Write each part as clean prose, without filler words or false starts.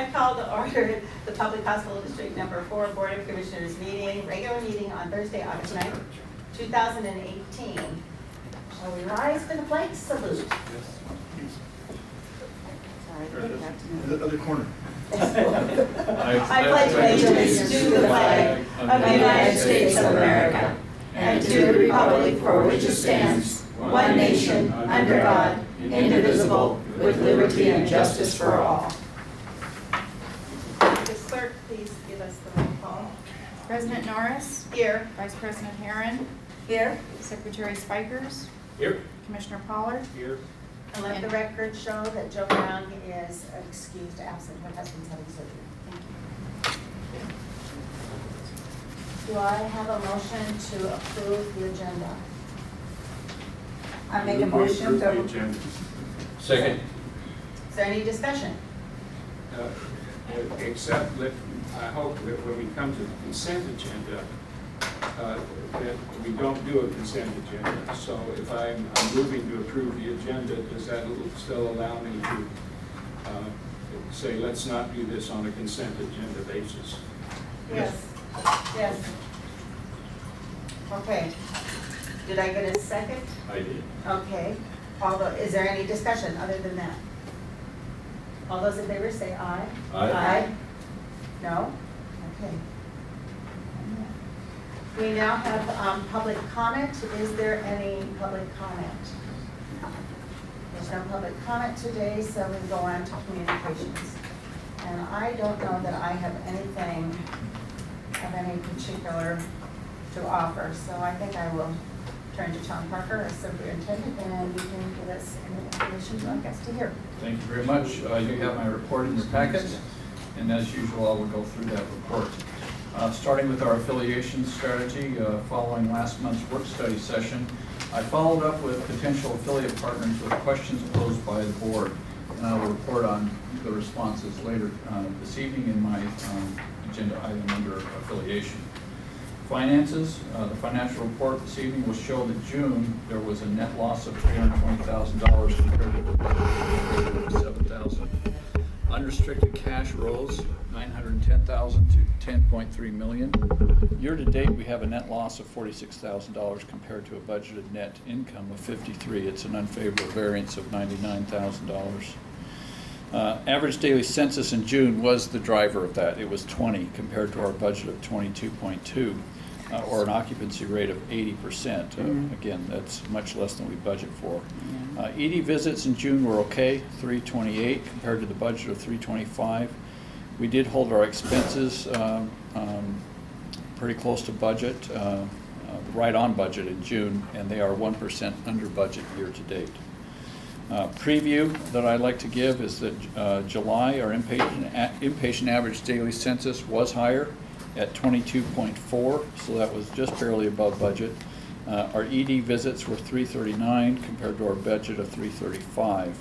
I call to order the Public Hospital District Number 4 Board of Commissioners meeting, regular meeting on Thursday, August 9th, 2018. Shall we rise for the flag salute? The other corner. I pledge allegiance to the flag of the United States of America and to the republic for which it stands, one nation, under God, indivisible, with liberty and justice for all. The clerk, please give us the roll call. President Norris. Here. Vice President Herron. Here. Secretary Speikers. Here. Commissioner Pollard. Here. And let the record show that Joe Brown is excused absent. Her husband's having surgery. Thank you. Do I have a motion to approve the agenda? I make a motion to the agenda. Second. Is there any discussion? Except that I hope that when we come to the consent agenda, that we don't do a consent agenda. So if I'm moving to approve the agenda, does that still allow me to say, let's not do this on a consent agenda basis? Yes. Yes. Okay. Did I get a second? I did. Okay. Is there any discussion other than that? All those in favor say aye. Aye. Aye. No? Okay. We now have public comment. Is there any public comment? There's no public comment today, so we go on to communications. And I don't know that I have anything of any particular to offer, so I think I will turn to Tom Parker, our superintendent, and you can give us any information you want us to hear. Thank you very much. You have my report in your packet, and as usual, I will go through that report. Starting with our affiliation strategy, following last month's work study session, I followed up with potential affiliate partners with questions posed by the board, and I will report on the responses later this evening in my agenda item under affiliation. Finances, the financial report this evening will show that June there was a net loss of $320,000 compared to the budget of $7,000. Unrestricted cash rose $910,000 to $10.3 million. Year to date, we have a net loss of $46,000 compared to a budgeted net income of $53,000. It's an unfavorable variance of $99,000. Average daily census in June was the driver of that. It was 20 compared to our budget of 22.2, or an occupancy rate of 80%. Again, that's much less than we budget for. ED visits in June were okay, 328 compared to the budget of 325. We did hold our expenses pretty close to budget, right on budget in June, and they are 1% under budget year to date. Preview that I'd like to give is that July, our inpatient average daily census was higher at 22.4, so that was just barely above budget. Our ED visits were 339 compared to our budget of 335.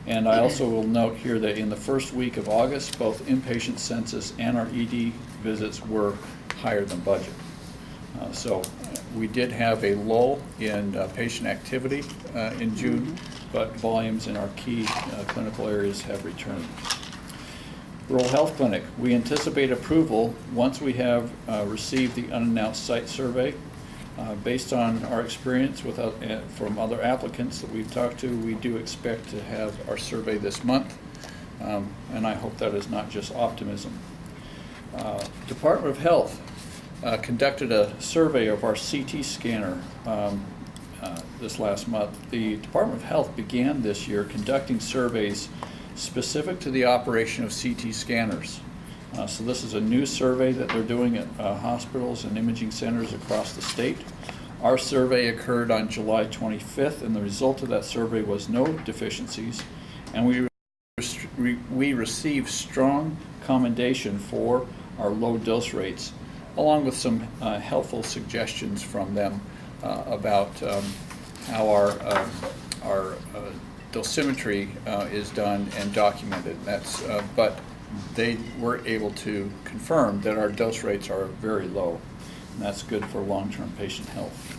And I also will note here that in the first week of August, both inpatient census and our ED visits were higher than budget. So we did have a lull in patient activity in June, but volumes in our key clinical areas have returned. Rural Health Clinic, we anticipate approval once we have received the unannounced site survey. Based on our experience with from other applicants that we've talked to, we do expect to have our survey this month, and I hope that is not just optimism. Department of Health conducted a survey of our CT scanner this last month. The Department of Health began this year conducting surveys specific to the operation of CT scanners. So this is a new survey that they're doing at hospitals and imaging centers across the state. Our survey occurred on July 25th, and the result of that survey was no deficiencies, and we received strong commendation for our low dose rates, along with some helpful suggestions from them about how our dosimetry is done and documented. That's but they were able to confirm that our dose rates are very low, and that's good for long-term patient health.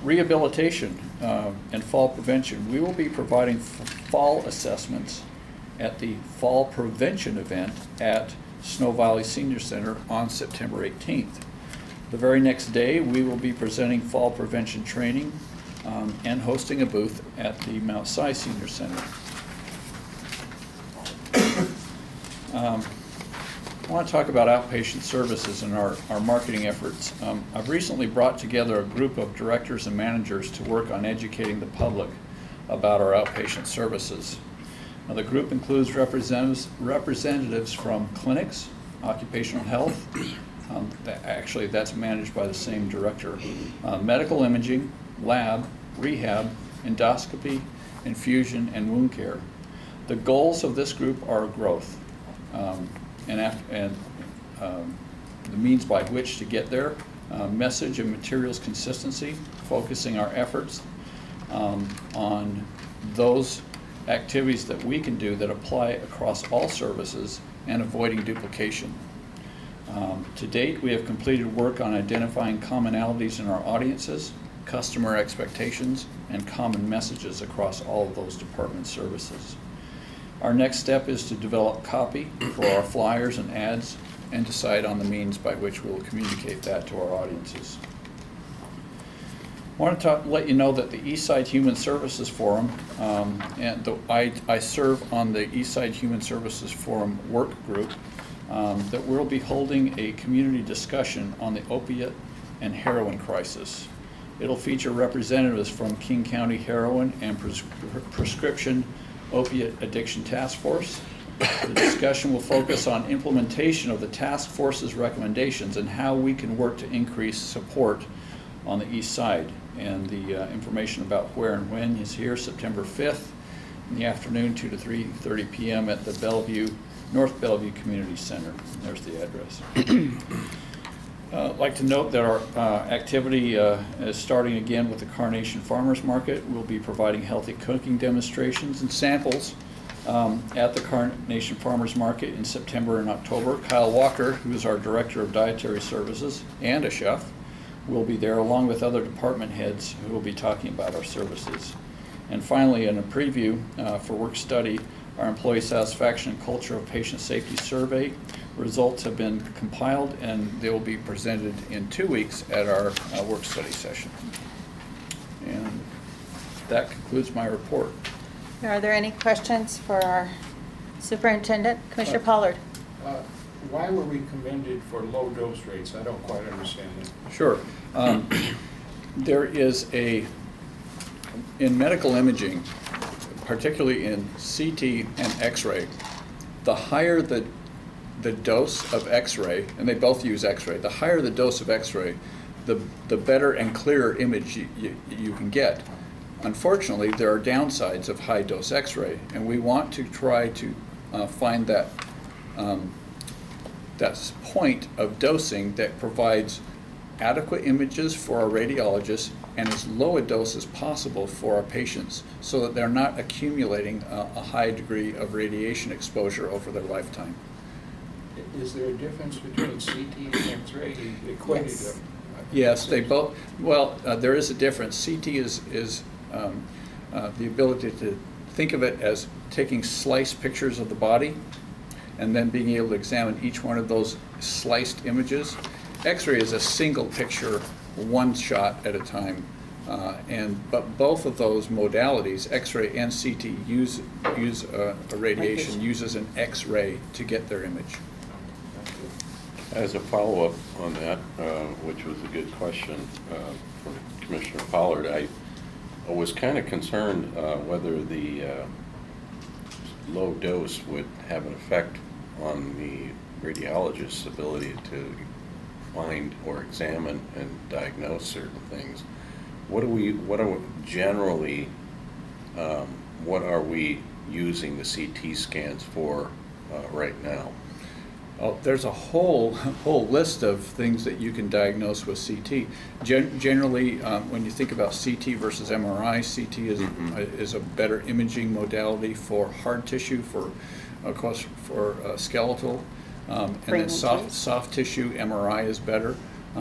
Rehabilitation and fall prevention. We will be providing fall assessments at the Fall Prevention event at Snow Valley Senior Center on September 18th. The very next day, we will be presenting fall prevention training and hosting a booth at the Mount Si Senior Center. I want to talk about outpatient services and our marketing efforts. I've recently brought together a group of directors and managers to work on educating the public about our outpatient services. Now, the group includes representatives from clinics, occupational health, actually that's managed by the same director, medical imaging, lab, rehab, endoscopy, infusion, and wound care. The goals of this group are growth and the means by which to get there, message and materials consistency, focusing our efforts on those activities that we can do that apply across all services and avoiding duplication. To date, we have completed work on identifying commonalities in our audiences, customer expectations, and common messages across all of those department services. Our next step is to develop copy for our flyers and ads and decide on the means by which we will communicate that to our audiences. I want to let you know that the Eastside Human Services Forum, I serve on the Eastside Human Services Forum work group, that we'll be holding a community discussion on the opiate and heroin crisis. It'll feature representatives from King County Heroin and Prescription Opiate Addiction Task Force. The discussion will focus on implementation of the task force's recommendations and how we can work to increase support on the east side. And the information about where and when is here, September 5th in the afternoon, 2 to 3:30 p.m. at the North Bellevue Community Center. There's the address. I'd like to note that our activity is starting again with the Carnation Farmers Market. We'll be providing healthy cooking demonstrations and samples at the Carnation Farmers Market in September and October. Kyle Walker, who is our Director of Dietary Services and a chef, will be there along with other department heads who will be talking about our services. And finally, in a preview for work study, our Employee Satisfaction and Culture of Patient Safety Survey results have been compiled and they will be presented in 2 weeks at our work study session. And that concludes my report. Are there any questions for our superintendent? Commissioner Pollard. Why were we commended for low dose rates? I don't quite understand it. Sure. There is in medical imaging, particularly in CT and X-ray, the higher the dose of X-ray, and they both use X-ray, the higher the dose of X-ray, the better and clearer image you can get. Unfortunately, there are downsides of high dose X-ray, and we want to try to find that point of dosing that provides adequate images for our radiologists and as low a dose as possible for our patients so that they're not accumulating a high degree of radiation exposure over their lifetime. Is there a difference between CT and X-ray? Equated Yes. Yes, they both, well, there is a difference. CT is the ability to think of it as taking sliced pictures of the body and then being able to examine each one of those sliced images. X-ray is a single picture, one shot at a time. But both of those modalities, X-ray and CT, use a radiation, uses an X-ray to get their image. As a follow-up on that, which was a good question from Commissioner Pollard, I was kind of concerned whether the low dose would have an effect on the radiologist's ability to find or examine and diagnose certain things. What are we generally, what are we using the CT scans for right now? Oh, there's a whole list of things that you can diagnose with CT. Generally, when you think about CT versus MRI, CT is a better imaging modality for hard tissue, for of course for skeletal, and then soft tissue. MRI is better.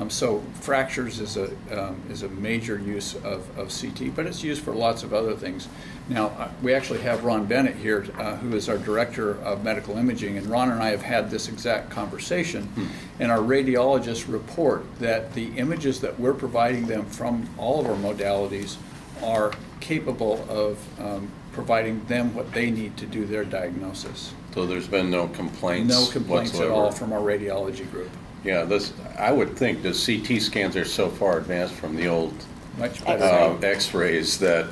So fractures is a major use of CT, but it's used for lots of other things. Now, we actually have Ron Bennett here, who is our Director of Medical Imaging, and Ron and I have had this exact conversation, and our radiologists report that the images that we're providing them from all of our modalities are capable of providing them what they need to do their diagnosis. So there's been no complaints? No complaints whatsoever? at all from our radiology group. Yeah, I would think the CT scans are so far advanced from the old Much better. X-rays that,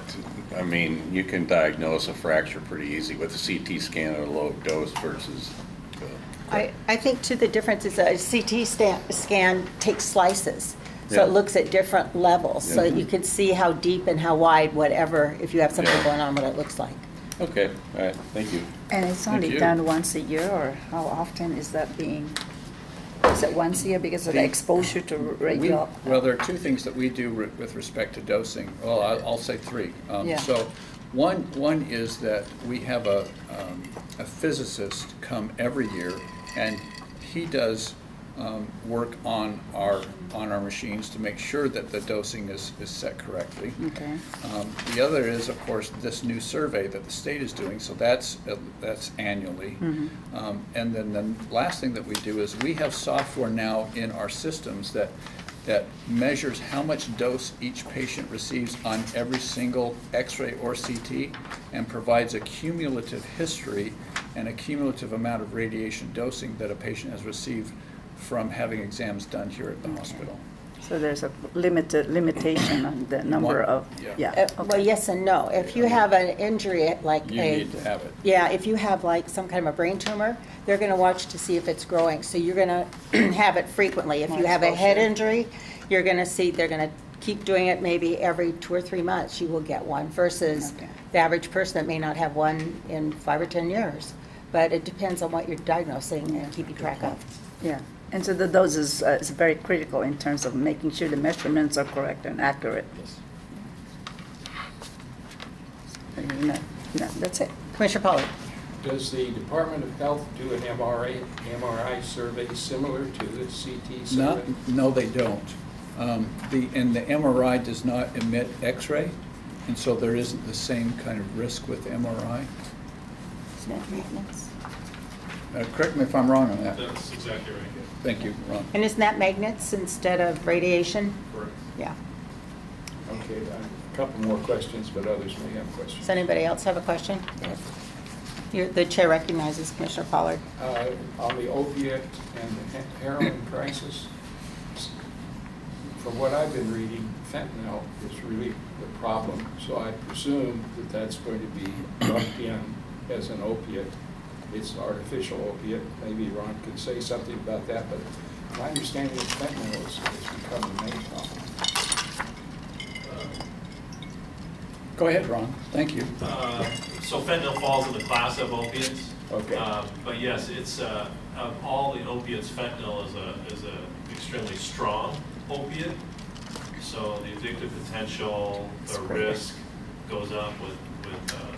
I mean, you can diagnose a fracture pretty easy with a CT scan at a low dose versus. I think too the difference is a CT scan takes slices. So Yeah. it looks at different levels, so that you can see how deep and how wide, whatever, if you have something Yeah. going on, what it looks like. Okay, all right, thank you. And it's Thank only you. done once a year, or how often is that being, is it once a year because of the exposure to radio? Well, there are two things that we do with respect to dosing. Well, I'll say three. Yeah. So one is that we have a physicist come every year, and he does work on our machines to make sure that the dosing is set correctly. Okay. The other is, of course, this new survey that the state is doing, so that's annually. And then the last thing that we do is we have software now in our systems that measures how much dose each patient receives on every single X-ray or CT, and provides a cumulative history and a cumulative amount of radiation dosing that a patient has received from having exams done here at the hospital. So there's a limitation on the number of, yeah. Well, yes and no. If you have an injury like You need to have it. yeah, if you have like some kind of a brain tumor, they're going to watch to see if it's growing. So you're going to have it frequently. If you More have a head exposure. injury, you're going to see they're going to keep doing it maybe every 2 or 3 months. You will get one versus Okay. the average person that may not have one in 5 or 10 years. But it depends on what you're diagnosing and keeping track of. Yeah. And so the dose is very critical in terms of making sure the measurements are correct and accurate. Yes. No, that's it. Commissioner Pollard. Does the Department of Health do an MRI survey similar to the CT survey? No, they don't. And the MRI does not emit X-ray, and so there isn't the same kind of risk with MRI. Correct me if I'm wrong on that. That's exactly right. Thank you, Ron. And isn't that magnets instead of radiation? Correct. Yeah. Okay, a couple more questions, but others may have questions. Does anybody else have a question? The chair recognizes Commissioner Pollard. On the opiate and the heroin crisis, from what I've been reading, fentanyl is really the problem. So I presume that that's going to be lumped in as an opiate. It's artificial opiate. Maybe Ron could say something about that, but my understanding is fentanyl has become the main problem. Go ahead, Ron. Thank you. So fentanyl falls in the class of opiates. Okay. But yes, it's of all the opiates, fentanyl is a extremely strong opiate. So the addictive potential, the risk goes up with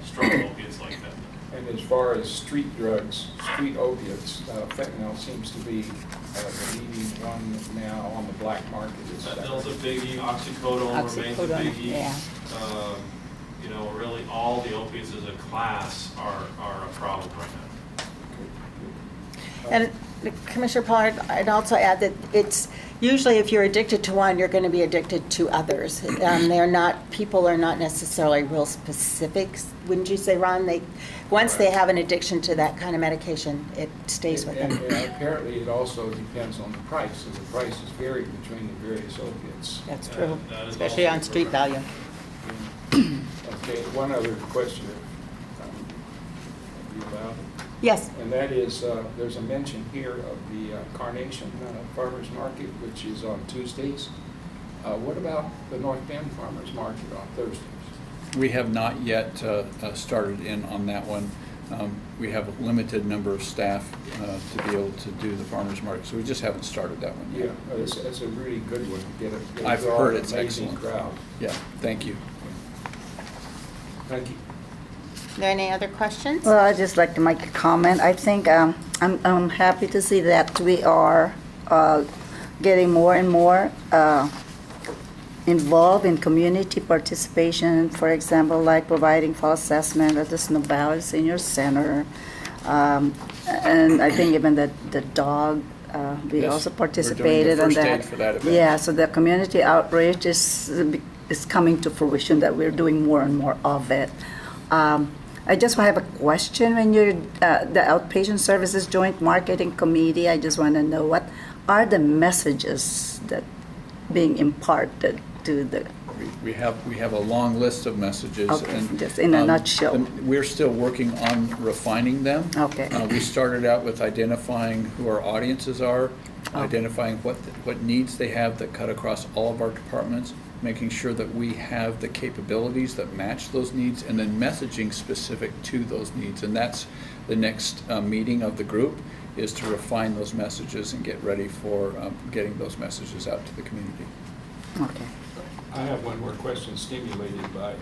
strong opiates like fentanyl. And as far as street drugs, street opiates, fentanyl seems to be the leading one now on the black market. Fentanyl's a biggie, oxycodone remains a Oxycodone, biggie. yeah. You know, really all the opiates as a class are a problem right now. And Commissioner Pollard, I'd also add that it's usually if you're addicted to one, you're going to be addicted to others. People are not necessarily real specific, wouldn't you say, Ron? Once they have an addiction to that kind of medication, it stays with them. And apparently it also depends on the price, and the prices vary between the various opiates. That's true, that is especially also on street correct. value. Okay, one other question. Are you allowed? Yes. And that is, there's a mention here of the Carnation Farmers Market, which is on Tuesdays. What about the North Bend Farmers Market on Thursdays? We have not yet started in on that one. We have a limited number of staff to be able to do the farmer's market, so we just haven't started that one Yeah, yet. it's a really good one to get a I've draw heard an it's amazing excellent. crowd. Yeah, thank you. Thank you. Are there any other questions? Well, I'd just like to make a comment. I think I'm happy to see that we are getting more and more involved in community participation, for example, like providing fall assessment at the Snoqualmie Senior Center. And I think even the dog, we Yes, also we're doing the participated in first that. aid for that event. Yeah, so the community outreach is coming to fruition, that we're doing more and more of it. I just have a question. When you're the Outpatient Services Joint Marketing Committee, I just want to know, what are the messages that being imparted to the, We have a long list of messages. Okay, and, just in a nutshell. We're still working on refining them. Okay. We started out with identifying who our audiences are, identifying what needs they have that cut across all of our departments, making sure that we have the capabilities that match those needs, and then messaging specific to those needs. And that's the next meeting of the group, is to refine those messages and get ready for getting those messages out to the community. okay. I have one more question stimulated by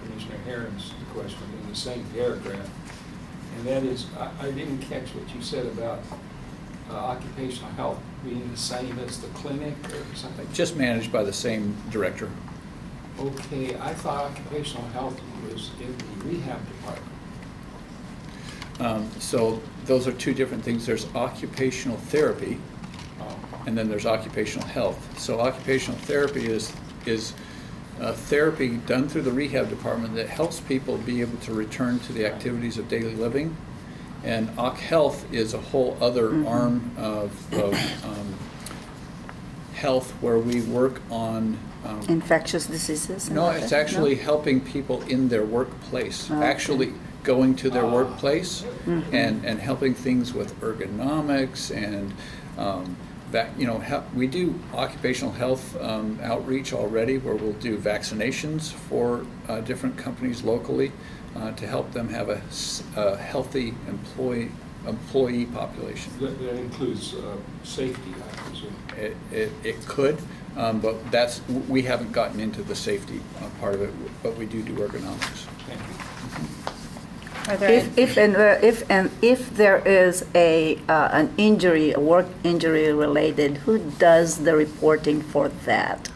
Commissioner Herron's question in the same paragraph. And that is, I didn't catch what you said about occupational health being the same as the clinic or something. Just managed by the same director. Okay, I thought occupational health was in the rehab department. So those are two different things. There's occupational therapy, and then there's occupational health. So occupational therapy is therapy done through the rehab department that helps people be able to return to the activities of daily living. And Occ Health is a whole other arm of health, where we work on Infectious diseases? and no, all it's that? actually No? helping people in their workplace, Okay. actually going to their workplace and helping things with ergonomics and we do occupational health outreach already, where we'll do vaccinations for different companies locally to help them have a healthy employee population. That includes safety, I presume. It could, but we haven't gotten into the safety part of it, but we do ergonomics. Thank you. Are there If there is an injury, a work injury related, who does the reporting for that?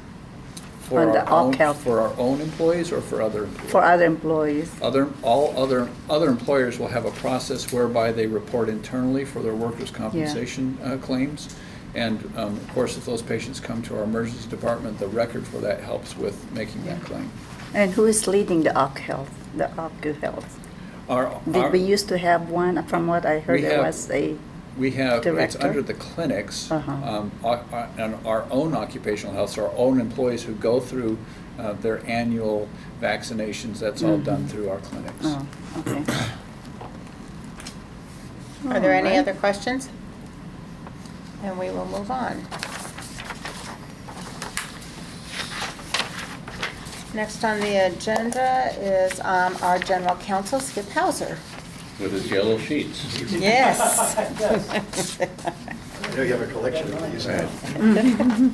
For On the our Occ Health. for our own employees or for other employees? For other employees? All other employers will have a process whereby they report internally for their workers' compensation claims. And of course, if those patients come to our emergency department, the record for that helps with making that claim. And who is leading the Occ Health, the Occ Health? Did we used to have one? From what I heard, there was a We have, it's director? under the clinics, Uh-huh. and our own occupational health, so our own employees who go through their annual vaccinations, that's all done through our clinics. Oh, okay. Are there any Alright. other questions? And we will move on. Next on the agenda is our General Counsel, Skip Hauser. With his yellow sheets. Yes. I know you have a collection of these. Right. I'm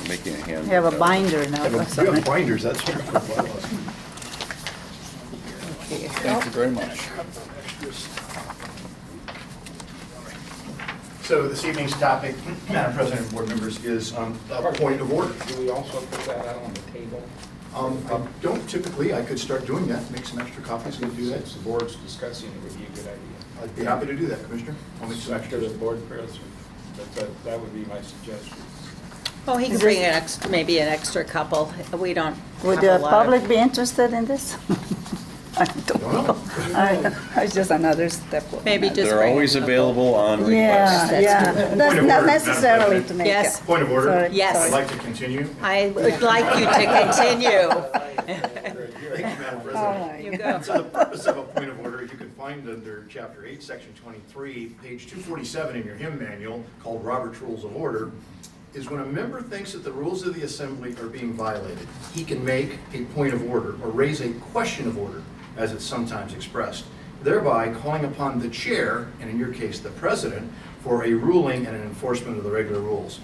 making a hand. You have a binder now. You or have something. binders, that's what. Thank you very much. So this evening's topic, Madam President and board members, is a point of order. Do we also put that out on the table? I don't typically, I could start doing that, make some extra copies and do that. Since the board's discussing it, would be a good idea. I'd be happy to do that, Commissioner. I'll make some After the extras. board president, that would be my suggestion. Well, he can bring maybe an extra couple. We don't Would have a the lot public of. be interested in this? I don't know. It's just another step. Maybe just They're bring always a couple. available on request. Yeah, yeah. Point Not of order, Madam necessarily President. to make Yes. it. Point of order. Sorry, Yes. I'd sorry. like to continue. I would like you to continue. Thank you, Madam All President. right. You go. So the purpose of a point of order, you can find under Chapter 8, Section 23, page 247 in your HIM manual, called Robert's Rules of Order, is when a member thinks that the rules of the assembly are being violated, he can make a point of order or raise a question of order, as it's sometimes expressed, thereby calling upon the chair, and in your case the president, for a ruling and an enforcement of the regular rules.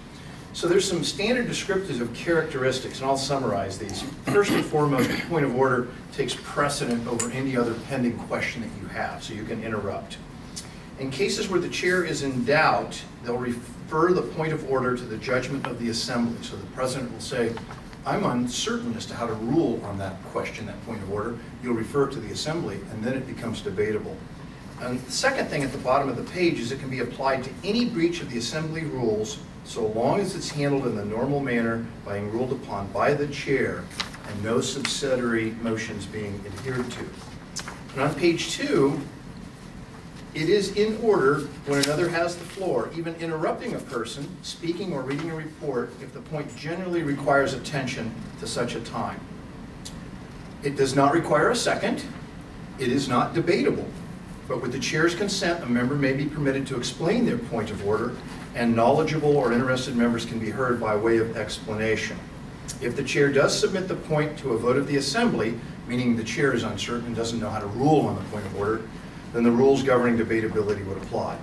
So there's some standard descriptors of characteristics, and I'll summarize these. First and foremost, a point of order takes precedent over any other pending question that you have, so you can interrupt. In cases where the chair is in doubt, they'll refer the point of order to the judgment of the assembly. So the president will say, I'm uncertain as to how to rule on that question, that point of order. You'll refer it to the assembly, and then it becomes debatable. And the second thing at the bottom of the page is it can be applied to any breach of the assembly rules so long as it's handled in the normal manner being ruled upon by the chair and no subsidiary motions being adhered to. And on page 2, it is in order when another has the floor, even interrupting a person speaking or reading a report if the point generally requires attention to such a time. It does not require a second. It is not debatable. But with the chair's consent, a member may be permitted to explain their point of order, and knowledgeable or interested members can be heard by way of explanation. If the chair does submit the point to a vote of the assembly, meaning the chair is uncertain and doesn't know how to rule on the point of order, then the rules governing debatability would apply.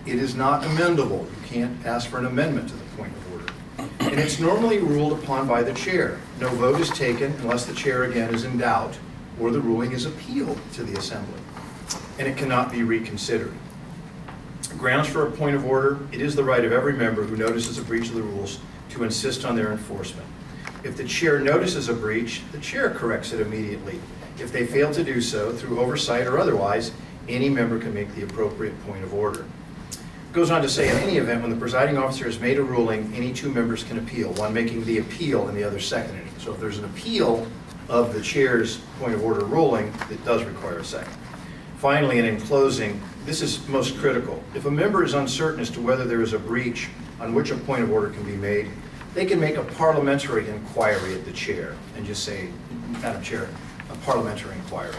It is not amendable. You can't ask for an amendment to the point of order. And it's normally ruled upon by the chair. No vote is taken unless the chair again is in doubt or the ruling is appealed to the assembly. And it cannot be reconsidered. Grounds for a point of order: it is the right of every member who notices a breach of the rules to insist on their enforcement. If the chair notices a breach, the chair corrects it immediately. If they fail to do so, through oversight or otherwise, any member can make the appropriate point of order. It goes on to say, in any event, when the presiding officer has made a ruling, any two members can appeal, one making the appeal and the other seconding it. So if there's an appeal of the chair's point of order ruling, it does require a second. Finally, and in closing, this is most critical. If a member is uncertain as to whether there is a breach on which a point of order can be made, they can make a parliamentary inquiry at the chair and just say, Madam Chair, a parliamentary inquiry.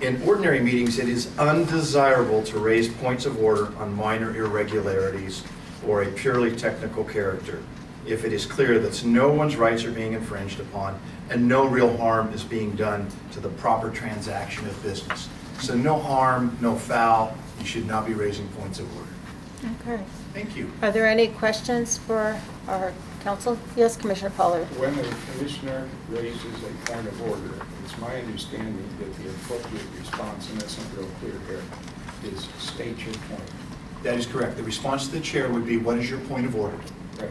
In ordinary meetings, it is undesirable to raise points of order on minor irregularities or a purely technical character if it is clear that no one's rights are being infringed upon and no real harm is being done to the proper transaction of business. So no harm, no foul. You should not be raising points of order. Okay. Thank you. Are there any questions for our counsel? Yes, Commissioner Pollard. When a commissioner raises a point of order, it's my understanding that the appropriate response, and that's not real clear here, is state your point. That is correct. The response to the chair would be, what is your point of order? Right,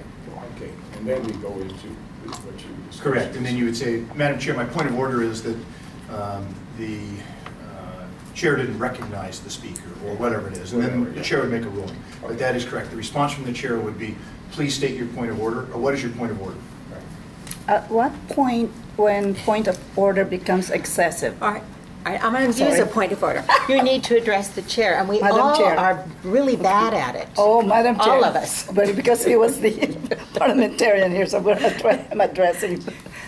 okay. And then we go into what you discussed. Correct. And then you would say, Madam Chair, my point of order is that the chair didn't recognize the speaker, or whatever it is. And then the chair would make a ruling. But that is correct. The response from the chair would be, please state your point of order, or what is your point of order? At what point, when point of order becomes excessive? All right. I'm going to use Sorry. a point of order. You need to address the chair, and we Madam all Chair. are really bad at it. Oh, Madam Chair. All of us. But because he was the parliamentarian here, so I'm addressing.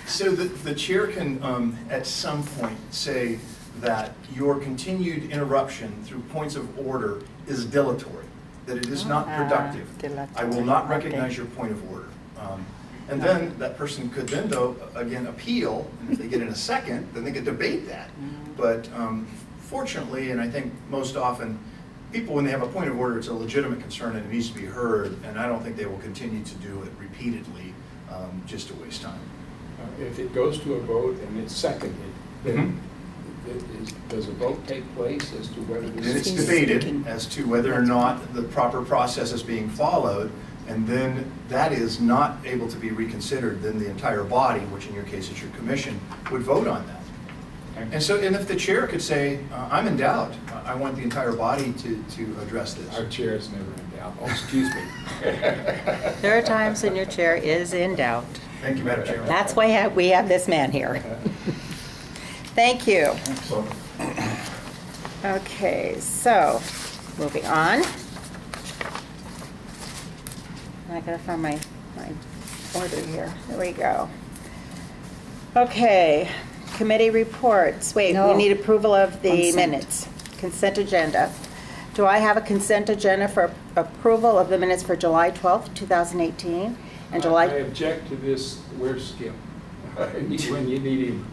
So the chair can, at some point, say that your continued interruption through points of order is dilatory, that it is not productive. I will not recognize your point of order. And then that person could then, though, again, appeal, and if they get in a second, then they could debate that. But fortunately, and I think most often, people, when they have a point of order, it's a legitimate concern and it needs to be heard, and I don't think they will continue to do it repeatedly just to waste time. If it goes to a vote and it's seconded, then does a vote take place as to whether this Then it's debated as to whether or not the proper process is being followed, and then that is not able to be reconsidered, then the entire body, which in your case is your commission, would vote on that. And so, and if the chair could say, I'm in doubt, I want the entire body to address this. Our chair is never in doubt. Oh, excuse me. There are times when your chair is in doubt. Thank you, Madam Chair. That's why we have this man here. Thank you. Okay, so moving on. I gotta find my order here. There we go. Okay, committee reports. Wait, No. we need approval of the Consent. minutes. Consent agenda. Do I have a consent agenda for approval of the minutes for July 12th, 2018? And I July, object to this, where's Skip? When you need him.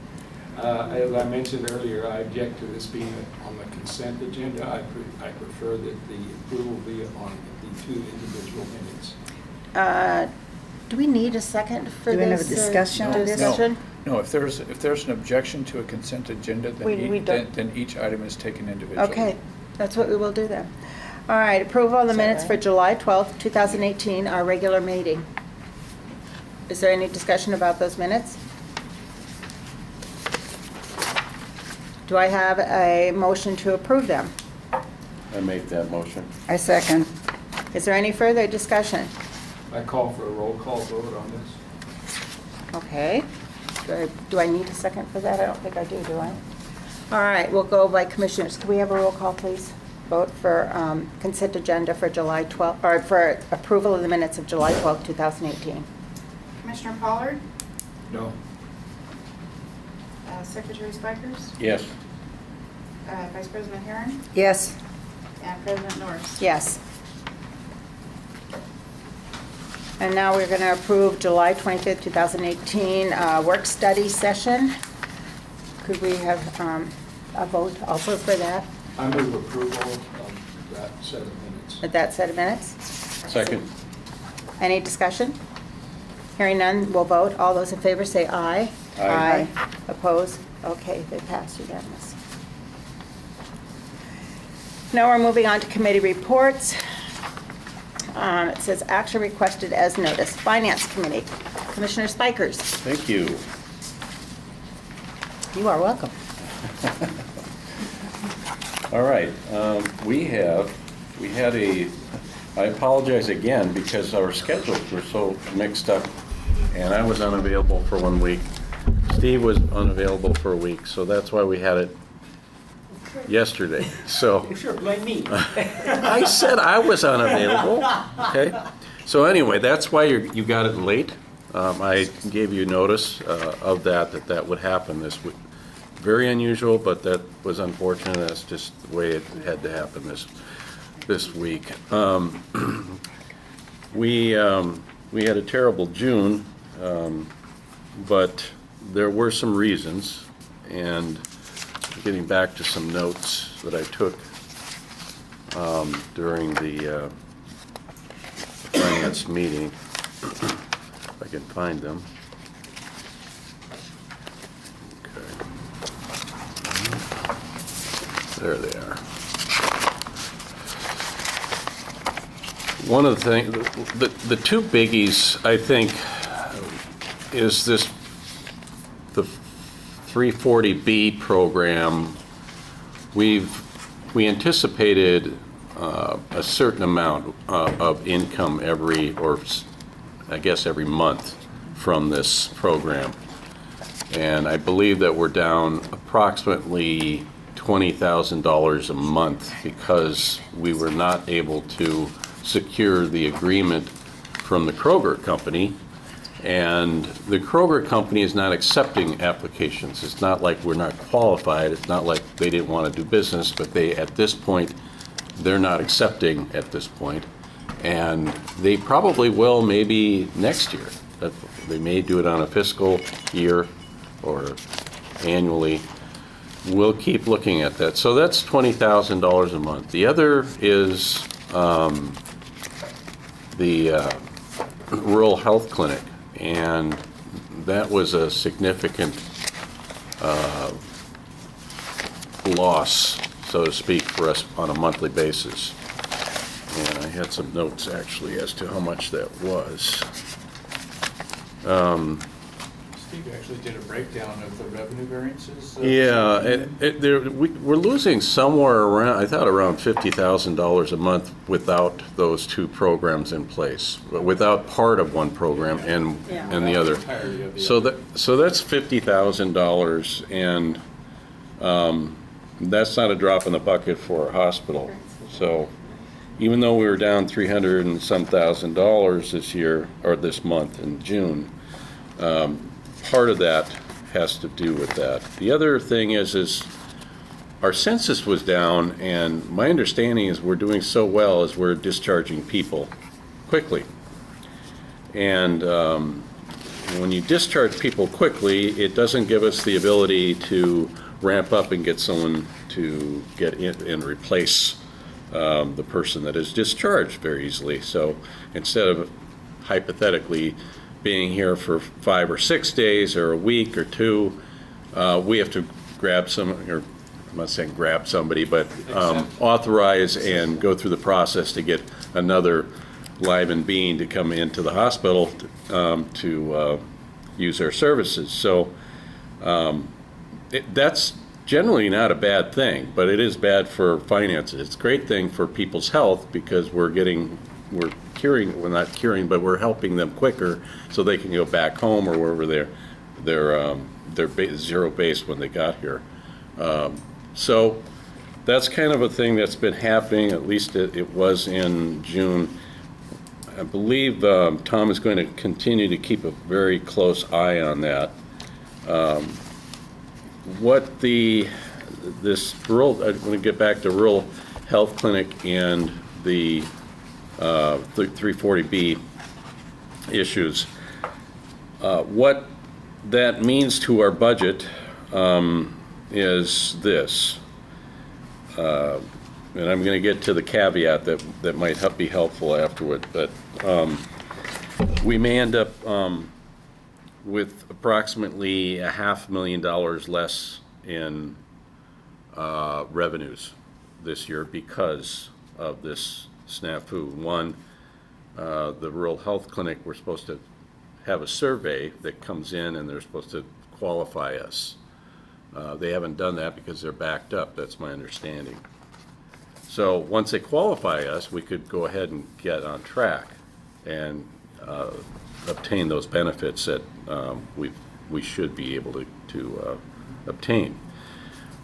As I mentioned earlier, I object to this being on the consent agenda. I prefer that the approval be on the two individual minutes. do we need a second for Do we have a this? discussion on this? Discussion? No, if there's an objection to a consent agenda, We then don't- then each item is taken individually. Okay, that's what we will do then. All right, approval of the minutes for July 12th, 2018, our regular meeting. Is there any discussion about those minutes? Do I have a motion to approve them? I make that motion. I second. Is there any further discussion? I call for a roll call vote on this. Okay. Do I need a second for that? I don't think I do I? All right, we'll go by commissioners. Can we have a roll call, please? Vote for consent agenda for July 12th, or for approval of the minutes of July 12th, 2018. Commissioner Pollard, No. Secretary Speikers, Yes. Vice President Herron, Yes. and President Norris. Yes. And now we're going to approve July 25th, 2018 work study session. Could we have a vote also for that, I move approval of that set of minutes. at that set of minutes? Second. Any discussion? Hearing none, we'll vote. All those in favor say aye. Aye. Opposed? Okay, they pass unanimous. Now we're moving on to committee reports. It says action requested as noticed. Finance Committee. Commissioner Speikers. Thank you. You are welcome. All right, I apologize again because our schedules were so mixed up and I was unavailable for 1 week. Steve was unavailable for a week, so that's why we had it yesterday. So You sure blame me. I said I was unavailable, okay? So anyway, that's why you got it late. I gave you notice of that would happen this week. Very unusual, but that was unfortunate. That's just the way it had to happen this week. We had a terrible June, but there were some reasons, and getting back to some notes that I took during the finance meeting, if I can find them. There they are. One of the things, the two biggies, I think, is the 340B program. We anticipated a certain amount of income every month from this program. And I believe that we're down approximately $20,000 a month because we were not able to secure the agreement from the Kroger company, and the Kroger company is not accepting applications. It's not like we're not qualified. It's not like they didn't want to do business, but at this point, they're not accepting at this point, and they probably will maybe next year. They may do it on a fiscal year or annually. We'll keep looking at that. So that's $20,000 a month. The other is the rural health clinic, and that was a significant loss, so to speak, for us on a monthly basis. And I had some notes actually as to how much that was. Steve actually did a breakdown of the revenue variances. Yeah, we're losing somewhere around, I thought around $50,000 a month without those two programs in place, without part of one program and the other. Entirety of the So other. that's $50,000, and that's not a drop in the bucket for a hospital. So even though we were down $300 and some thousand this year, or this month in June, part of that has to do with that. The other thing is our census was down, and my understanding is we're doing so well as we're discharging people quickly. And when you discharge people quickly, it doesn't give us the ability to ramp up and get someone to get in and replace the person that is discharged very easily. So instead of hypothetically being here for 5 or 6 days or a week or two, we have to grab some or I'm not saying grab somebody, but authorize and go through the process to get another live and being to come into the hospital to use their services. So that's generally not a bad thing, but it is bad for finances. It's a great thing for people's health because we're curing, well, not curing, but we're helping them quicker so they can go back home or wherever they're zero base when they got here. So that's kind of a thing that's been happening. At least it was in June. I believe Tom is going to continue to keep a very close eye on that. This rural, I'm going to get back to rural health clinic and the 340B issues. What that means to our budget is this, and I'm going to get to the caveat that might be helpful afterward, but we may end up with approximately $500,000 less in revenues this year because of this snafu. One, the rural health clinic, we're supposed to have a survey that comes in and they're supposed to qualify us. They haven't done that because they're backed up, that's my understanding. So once they qualify us, we could go ahead and get on track and obtain those benefits that we should be able to obtain.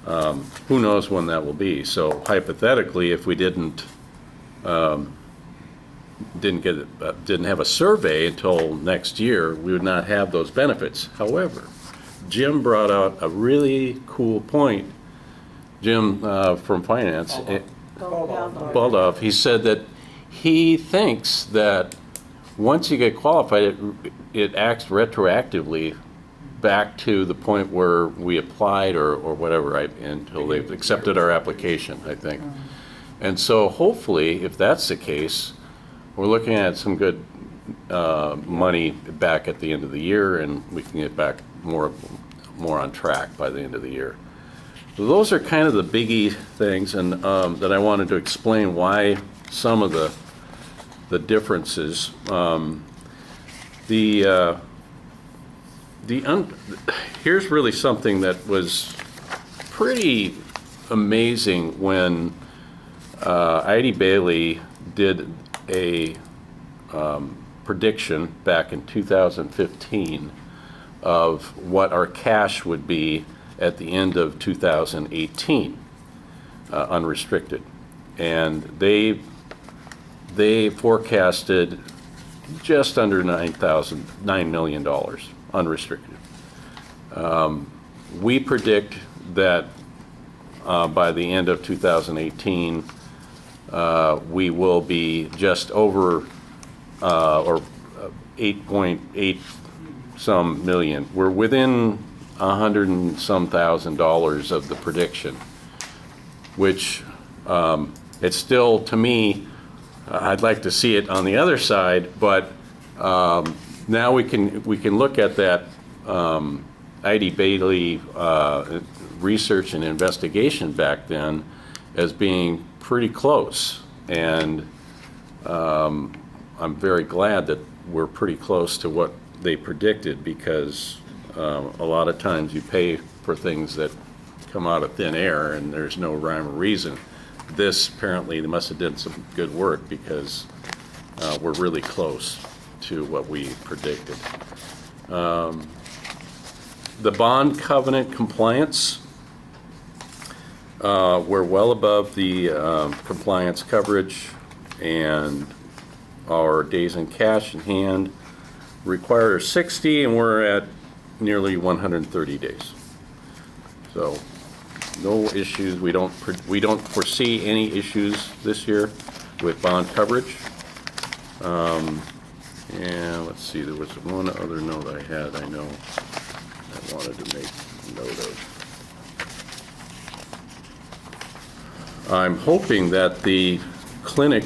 Who knows when that will be? So hypothetically, if we didn't have a survey until next year, we would not have those benefits. However, Jim brought out a really cool point. Jim from finance, Pollard, he said that he thinks that once you get qualified, it acts retroactively back to the point where we applied or whatever, right, until they've accepted our application, I think. And so hopefully, if that's the case, we're looking at some good money back at the end of the year, and we can get back more on track by the end of the year. So those are kind of the biggie things, and that I wanted to explain why some of the differences. Here's really something that was pretty amazing when Heidi Bailey did a prediction back in 2015 of what our cash would be at the end of 2018, unrestricted. And they forecasted just under $9 million unrestricted. We predict that by the end of 2018, we will be just over or 8.8 some million. We're within $100 and some thousand of the prediction, which it's still, to me, I'd like to see it on the other side, but now we can look at that Heidi Bailey research and investigation back then as being pretty close, and I'm very glad that we're pretty close to what they predicted, because a lot of times you pay for things that come out of thin air and there's no rhyme or reason. This, apparently, they must have done some good work, because we're really close to what we predicted. The bond covenant compliance, we're well above the compliance coverage, and our days in cash in hand require 60, and we're at nearly 130 days. So no issues. We don't foresee any issues this year with bond coverage. And let's see, there was one other note I had, I know I wanted to make note of. I'm hoping that the clinic,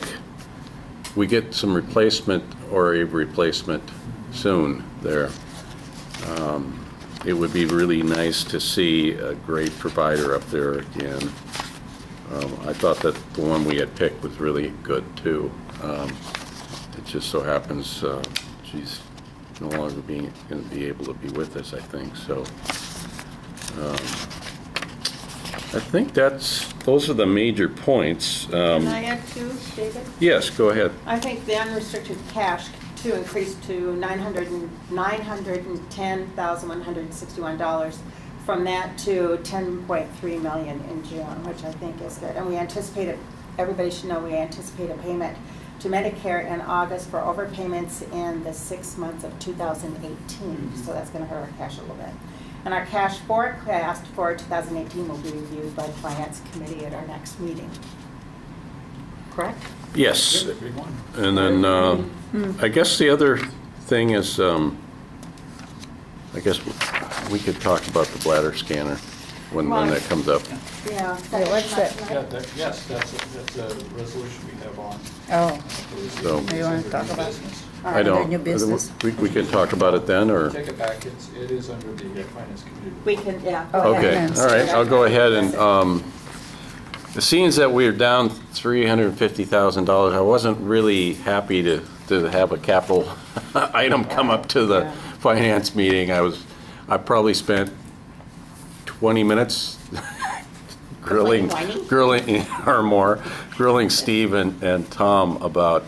we get some replacement or a replacement soon there. it would be really nice to see a great provider up there again. I thought that the one we had picked was really good too. It just so happens she's no longer going to be able to be with us, I think. So I think those are the major points. Can I add two, David? Yes, go ahead. I think the unrestricted cash to increase to $910,161. From that to $10.3 million in June, which I think is good. And we anticipate everybody should know we anticipate a payment to Medicare in August for overpayments in the 6 months of 2018. So that's going to hurt our cash a little bit. And our cash forecast for 2018 will be reviewed by the Finance Committee at our next meeting. Correct? Yes. Good, big one. And then I guess the other thing is, I guess we could talk about the bladder scanner when that comes up. Yeah. what's that? Yes, that's a resolution we have on. Oh, So do you want to talk about it? I don't. Under new business? We can talk about it then, or? Take it back, it is under the Finance Committee. We can, yeah. Okay, Finance. all right, I'll go ahead and, the scenes that we're down $350,000, I wasn't really happy to have a capital item come up to the finance meeting. I probably spent 20 minutes grilling or more, grilling Steve and Tom about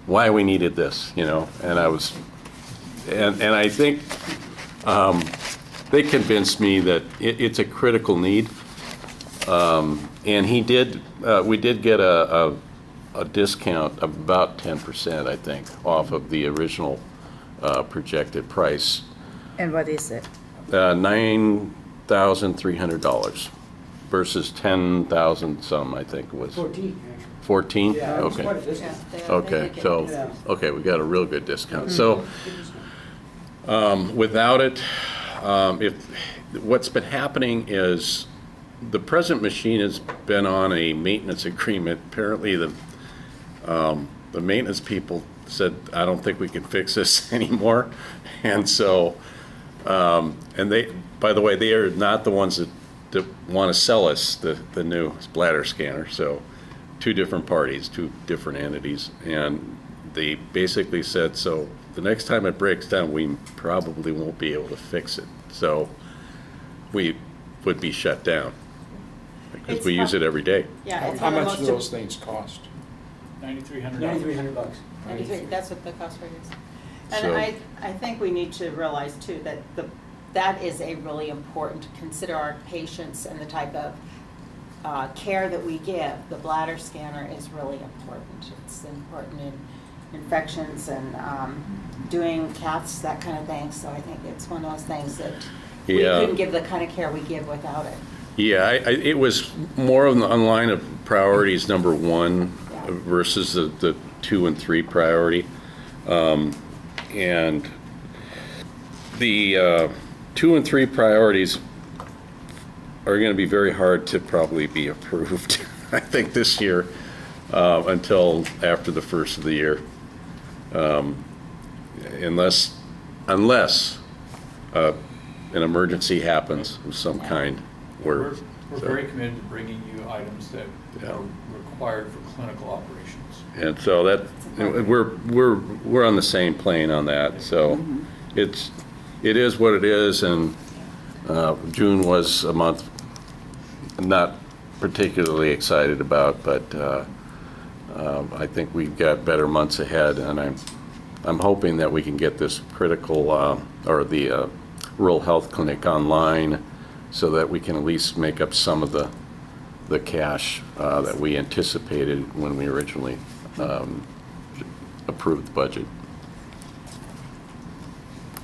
why we needed this, you know, and I think they convinced me that it's a critical need. And we did get a discount of about 10%, I think, off of the original projected price. And what is it? $9,300 versus 10,000 some, I think it was. 14. 14? Yeah, it was Okay. quite a discount. Okay, so, Yeah. okay, we got a real good discount. So, without it, what's been happening is the present machine has been on a maintenance agreement. Apparently, the maintenance people said, I don't think we can fix this anymore. And so, and they, by the way, they are not the ones that want to sell us the new bladder scanner. So, two different parties, two different entities, and they basically said, so the next time it breaks down, we probably won't be able to fix it. So we would be shut down because we use it every day. Yeah, it's How one of the much do most. those things cost? $9,300. $9,300. 93, that's what the cost for it is. And So- I think we need to realize too that that is a really important to consider our patients and the type of care that we give. The bladder scanner is really important. It's important in infections and doing caths, that kind of thing. So I think it's one of those things that we Yeah. couldn't give the kind of care we give without it. Yeah, it was more on the line of priorities, number one Yeah. versus the 2 and 3 priority. And the 2 and 3 priorities are going to be very hard to probably be approved, I think, this year until after the first of the year. Unless an emergency happens of some kind. We're so- very committed to bringing you items that Yeah. are required for clinical operations. And so that, we're on the same plane on that, so it is what it is, and June was a month I'm not particularly excited about, but I think we've got better months ahead, and I'm hoping that we can get this critical, or the rural health clinic online so that we can at least make up some of the cash that we anticipated when we originally approved the budget.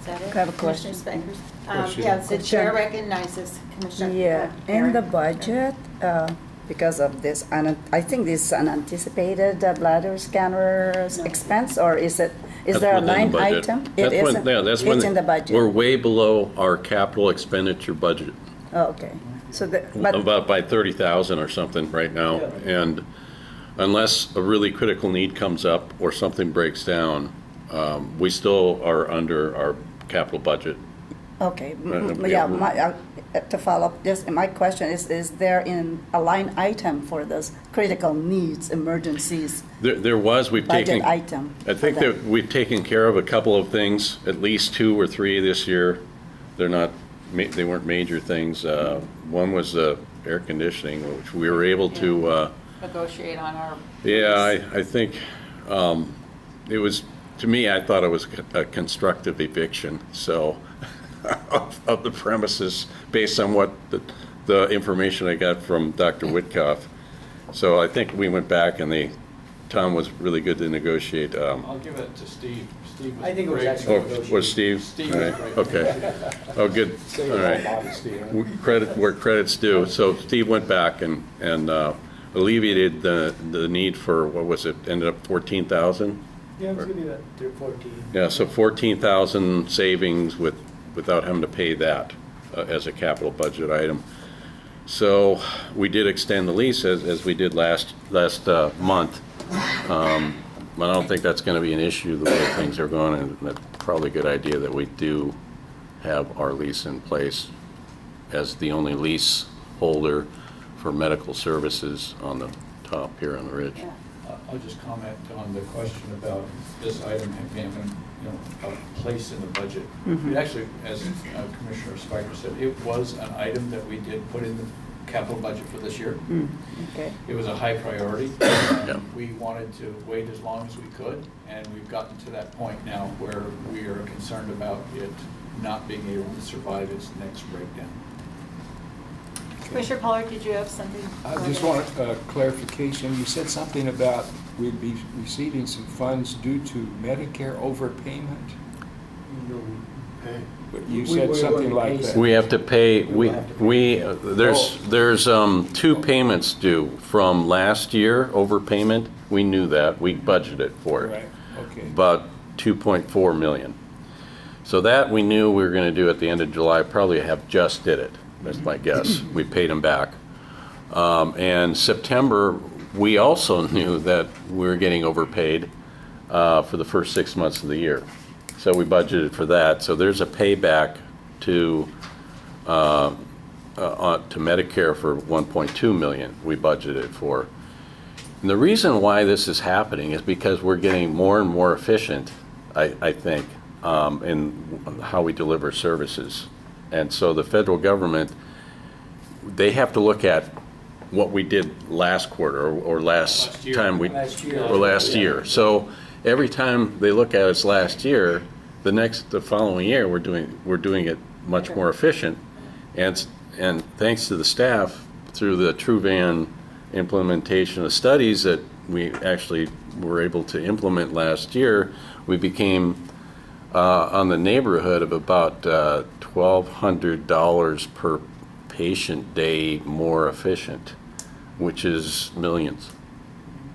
Is that it? I have a question. Commissioner Speikers? Question. Yes, the chair recognizes Commissioner. Yeah, in the Aaron. budget, because of this, I think this is unanticipated bladder scanner expense, or is there That's a within the line budget. item? That's It when- isn't? yeah, that's when It's in the budget? We're way below our capital expenditure budget, Oh, okay. So but about by 30,000 or something right now. And unless a really critical need comes up or something breaks down, we still are under our capital budget Okay, Yeah. to follow up, just my question is there a line item for those critical needs, emergencies, There was, we've taken. budget item? I think for that we've taken care of a couple of things, at least 2 or 3 this year. They're not, they weren't major things. One was air conditioning, which we were able to, Negotiate on our. yeah, I think it was, to me, I thought it was a constructive eviction, so, of the premises, based on what the information I got from Dr. Witkoff. So I think we went back and Tom was really good to negotiate. I'll give it to Steve. Steve was I think it was great. actually. Oh, was Steve? Steve All was right, great. okay. Oh, good, Say all it right. all modesty, huh? Credit where credit's due. So Steve went back and alleviated the need for, what was it, ended up 14,000? Yeah, it was gonna be that 14. Yeah, so 14,000 savings without having to pay that as a capital budget item. So we did extend the lease as we did last month. I don't think that's going to be an issue the way things are going, and that's probably a good idea that we do have our lease in place as the only lease holder for medical services on the top here on the ridge. Yeah. I'll just comment on the question about this item having, a place in the budget. It actually, as Commissioner Speikers said, it was an item that we did put in the capital budget for this year. Okay. It was a high priority. Yeah. We wanted to wait as long as we could, and we've gotten to that point now where we are concerned about it not being able to survive its next breakdown. Commissioner Pollard, did you have something? I just want clarification. You said something about we'd be receiving some funds due to Medicare overpayment? But you said something like that. We have to pay, there's 2 payments due from last year, overpayment. We knew that, we budgeted for it. Right, okay. About 2.4 million. So that we knew we were gonna do at the end of July, probably have just did it, that's my guess. We paid them back. And September, we also knew that we were getting overpaid for the first 6 months of the year. So we budgeted for that. So there's a payback to Medicare for 1.2 million we budgeted for. And the reason why this is happening is because we're getting more and more efficient, I think, in how we deliver services. And so the federal government, they have to look at what we did last quarter or last year. time we, Last year. or last year. So every time they look at us last year, the following year, we're doing it much more efficient. And thanks to the staff, through the TruVan implementation of studies that we actually were able to implement last year, we became on the neighborhood of about $1,200 per patient day more efficient, which is millions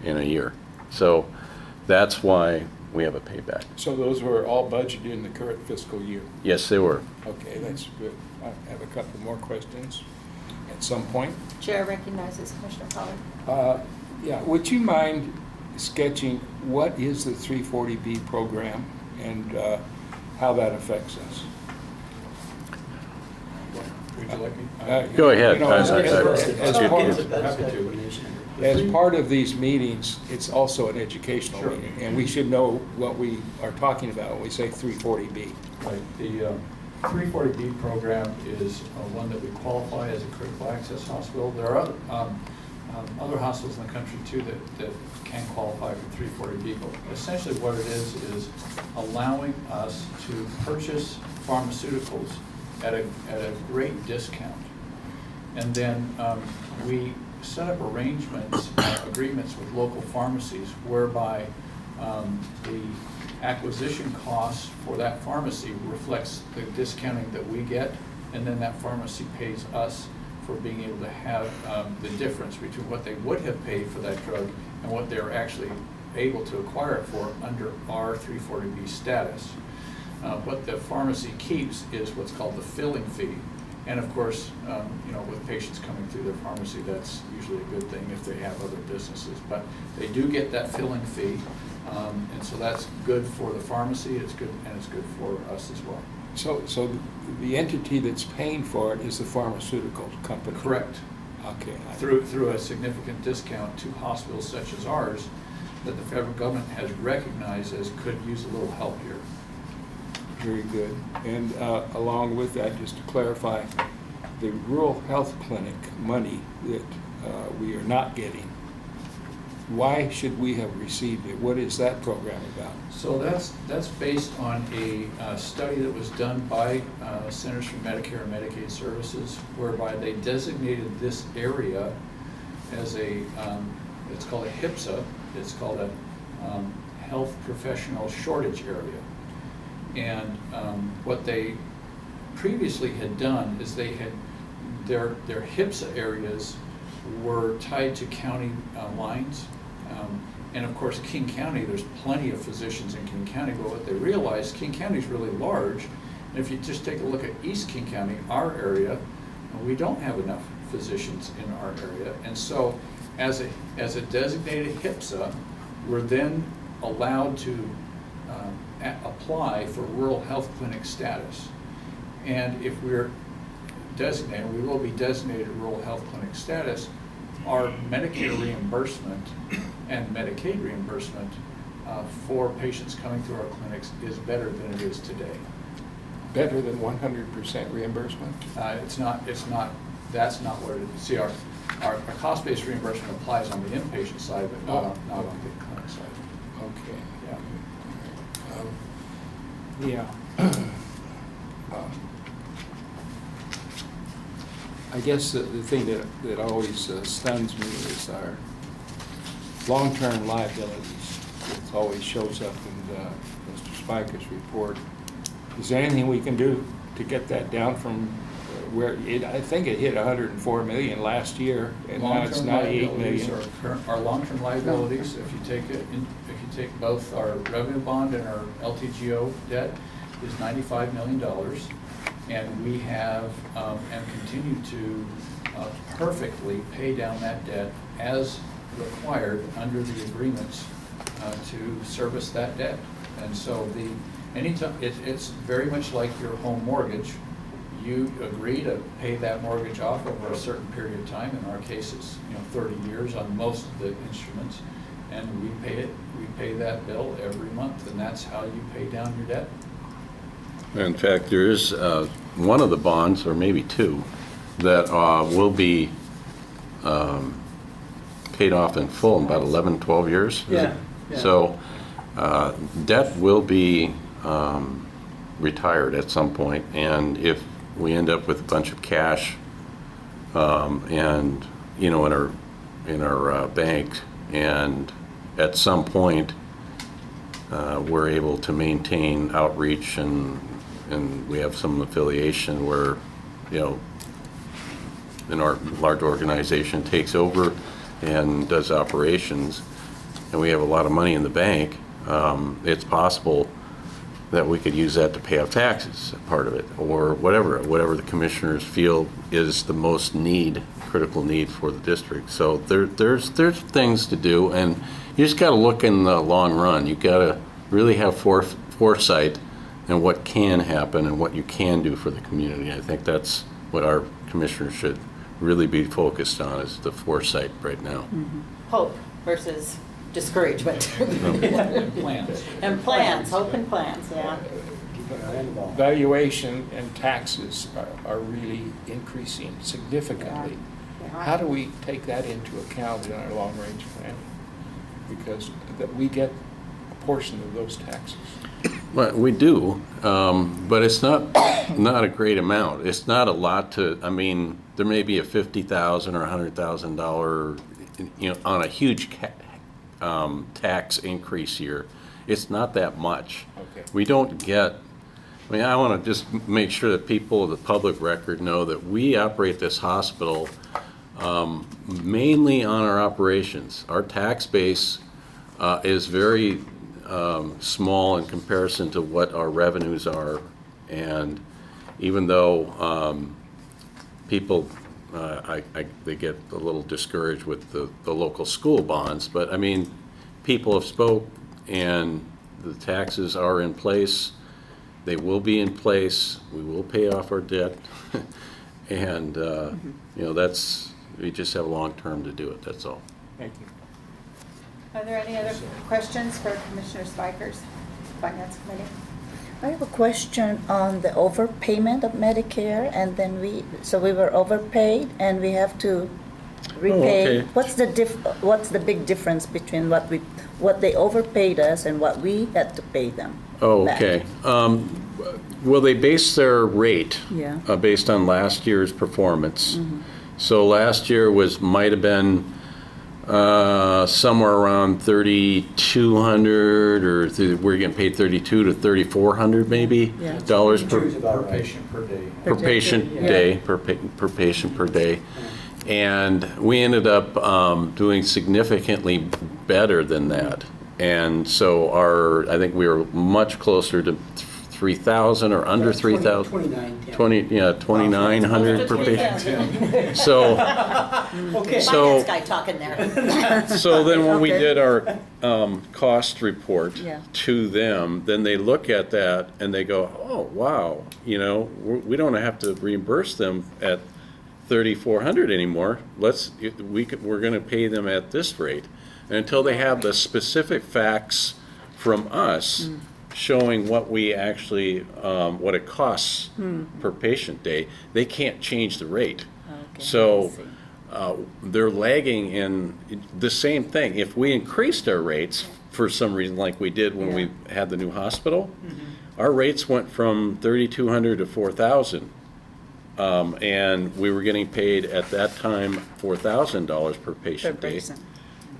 in a year. So that's why we have a payback. So those were all budgeted in the current fiscal year? Yes, they were. Okay, that's good. I have a couple more questions at some point. Chair recognizes Commissioner Pollard. Yeah, would you mind sketching what is the 340B program and how that affects us? Would you like me? Go ahead. You know, as part of these meetings, it's also an educational Sure. meeting, and we should know what we are talking about when we say 340B. Right. The 340B program is one that we qualify as a critical access hospital. There are other hospitals in the country too that can qualify for 340B. But essentially what it is allowing us to purchase pharmaceuticals at a great discount. And then we set up arrangements, agreements with local pharmacies whereby the acquisition cost for that pharmacy reflects the discounting that we get, and then that pharmacy pays us for being able to have the difference between what they would have paid for that drug and what they're actually able to acquire it for under our 340B status. What the pharmacy keeps is what's called the filling fee. And of course, with patients coming through their pharmacy, that's usually a good thing if they have other businesses. But they do get that filling fee, and so that's good for the pharmacy. It's good, and it's good for us as well. So the entity that's paying for it is the pharmaceutical company? Correct. Okay. Through a significant discount to hospitals such as ours that the federal government has recognized as could use a little help here. Very good. And along with that, just to clarify, the rural health clinic money that we are not getting, why should we have received it? What is that program about? So that's based on a study that was done by Centers for Medicare and Medicaid Services, whereby they designated this area as a, it's called a HPSA, it's called a health professional shortage area. And what they previously had done is they had, their HPSA areas were tied to county lines. And of course, King County, there's plenty of physicians in King County, but what they realized, King County is really large. And if you just take a look at East King County, our area, we don't have enough physicians in our area. And so as a designated HPSA, we're then allowed to apply for rural health clinic status. And if we're designated, we will be designated rural health clinic status, our Medicare reimbursement and Medicaid reimbursement for patients coming through our clinics is better than it is today. Better than 100% reimbursement? It's not, that's not what it is. See, our cost-based reimbursement applies on the inpatient side, but not on the clinic side. Okay. Yeah. I guess the thing that always stuns me is our long-term liabilities. It always shows up in Mr. Speikers' report. Is there anything we can do to get that down from where I think it hit 104 million last year, and now it's 98 million. Our long-term liabilities, if you take both our revenue bond and our LTGO debt, is $95 million, and we have and continue to perfectly pay down that debt as required under the agreements to service that debt. And so anytime it's very much like your home mortgage. You agree to pay that mortgage off over a certain period of time. In our case, it's 30 years on most of the instruments, and we pay that bill every month, and that's how you pay down your debt. In fact, there is one of the bonds, or maybe two, that will be paid off in full in about 11, 12 years. Yeah. So debt will be retired at some point, and if we end up with a bunch of cash and in our bank, and at some point we're able to maintain outreach and we have some affiliation where our large organization takes over and does operations, and we have a lot of money in the bank, it's possible that we could use that to pay off taxes, part of it, or whatever the commissioners feel is the most critical need for the district. So there's things to do, and you just got to look in the long run. You got to really have foresight and what can happen and what you can do for the community. I think that's what our commissioners should really be focused on, is the foresight right now. Mm-hmm. Hope versus discouragement. And plans. And plans, hope and plans, yeah. Valuation and taxes are really increasing significantly. Yeah. How do we take that into account in our long-range planning? Because we get a portion of those taxes. Well, we do, but it's not a great amount. It's not a lot to. I mean, there may be a $50,000 or $100,000, on a huge tax increase here. It's not that much. Okay. We don't get. I mean, I want to just make sure that people of the public record know that we operate this hospital mainly on our operations. Our tax base is very small in comparison to what our revenues are, and even though people they get a little discouraged with the local school bonds, but I mean, people have spoke and the taxes are in place, They will be in place. We will pay off our debt. And, you know, we just have a long term to do it, that's all. Thank you. Are there any other questions for Commissioner Speikers, Finance Committee? I have a question on the overpayment of Medicare, and then we were overpaid, and we have to repay. okay. What's the big difference between what they overpaid us and what we had to pay them? Oh, back? okay. Well, they base their rate Yeah. based on last year's performance. So last year might have been somewhere around 3,200, or we're getting paid 3,200 to 3,400 maybe Yeah. dollars per patient per day. per patient day, per patient per day. And we ended up doing significantly better than that. And so I think we were much closer to 3,000 or under 3,000. 2,900 per patient. So, Finance guy talking there. so then when we Okay. did our cost report Yeah. to them, then they look at that and they go, oh, wow, you know, we don't have to reimburse them at 3,400 anymore. We're going to pay them at this rate. And until they have the specific facts from us showing what we actually, what it costs per patient day, they can't change the rate. Okay, So I see. they're lagging in the same thing. If we increased our rates for some reason, like we did when we had the new hospital, our rates went from 3,200 to 4,000. And we were getting paid at that time $4,000 per patient Per day. person.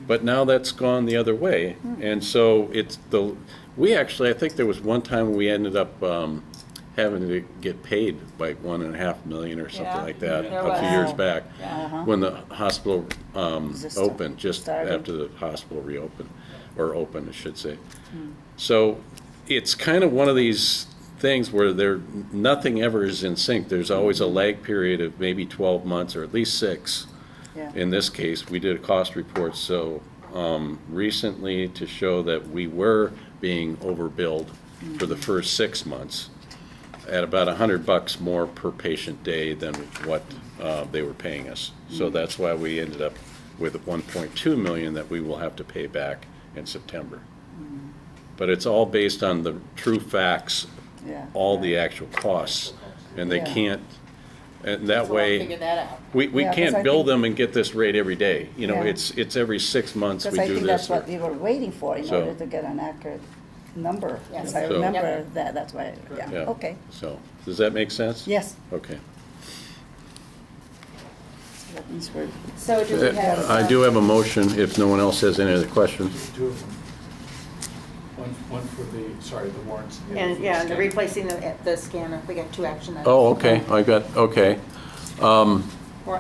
But now that's gone the other way. And so I think there was one time we ended up having to get paid like $1.5 million or something Yeah, like that there a few was. years back Uh-huh. when the hospital Just opened, just started. after the hospital reopened, or opened, I should say. So it's kind of one of these things where nothing ever is in sync. There's always a lag period of maybe 12 months or at least 6. Yeah. In this case, we did a cost report recently to show that we were being overbilled for the first 6 months at about $100 more per patient day than what they were paying us. So that's why we ended up with $1.2 million that we will have to pay back in September. But it's all based on the true facts, Yeah. all the actual costs, and they Yeah. can't, and that So we'll way. figure that out. We Yeah, 'cause can't I bill think- them and get this rate every day. You know, Yeah. it's every 6 months we Because I do think this. that's what we were waiting for in So- order to get an accurate number. Yes. Yes, I So- remember Yep. that, that's why, Yeah. yeah, okay. So, does that make sense? Yes. Okay. That means we're, So do we have? I do have a motion, if no one else has any other questions. Two of them. One for the warrants. the other And, for yeah, and scanning. replacing the scanner. We got 2 action items. Oh, okay, okay. Why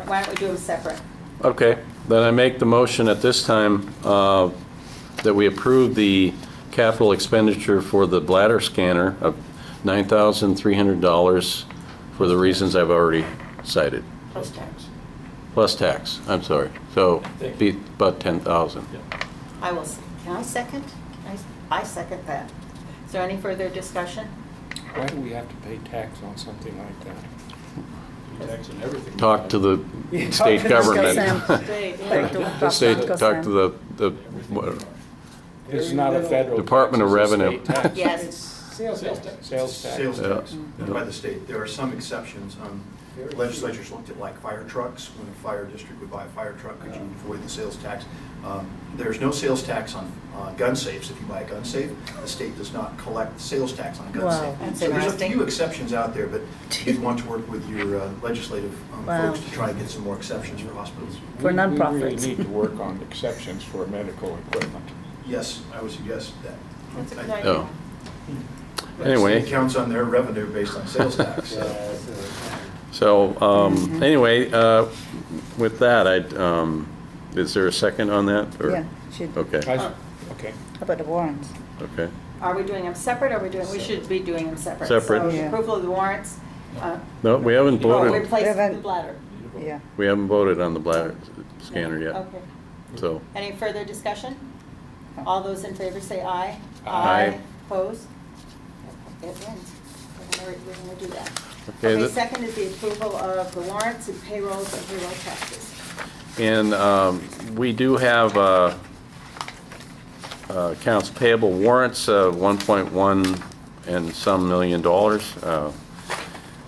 don't we do them separate? Okay, then I make the motion at this time that we approve the capital expenditure for the bladder scanner of $9,300 for the reasons I've already cited. Plus tax. Plus tax, I'm sorry. So, be about 10,000. I will, can I second? I second that. Is there any further discussion? Why do we have to pay tax on something like that? Tax and everything. Talk to the state government. Great, yeah. The state, talk to the what- It's not a federal. Department of tax, it's a Revenue. state tax. Yes. Sales tax. Sales tax. Sales Yeah. tax by the state. There are some exceptions. Legislatures looked at like fire trucks. When a fire district would buy a fire truck, could you avoid the sales tax? There's no sales tax on gun safes. If you buy a gun safe, the state does not collect sales tax on a gun Wow. safe. That's So there's a interesting. few exceptions out there, but you'd want to work with your legislative Wow. folks to try and get some more exceptions for hospitals. For We really nonprofits. need to work on exceptions for medical equipment. Yes, I would suggest that. That's a good I- idea. Oh. Anyway. The state counts on their revenue based on sales tax. So, anyway, with that, is there a second on that? or- yeah, should, Okay, Okay. how about the warrants? okay. Are we doing them separate, or are we should be doing them separate? Separate. So Yeah. approval of the warrants. No, we haven't voted, Replace We the haven't- bladder. Yeah. we haven't voted on the bladder scanner yet, Okay. so. Any further discussion? All those in favor say aye. Aye. Opposed? It wins. we're gonna do that. Okay, Okay, the- second is the approval of the warrants and payrolls and payroll taxes. And we do have accounts payable warrants of 1.1 and some $million.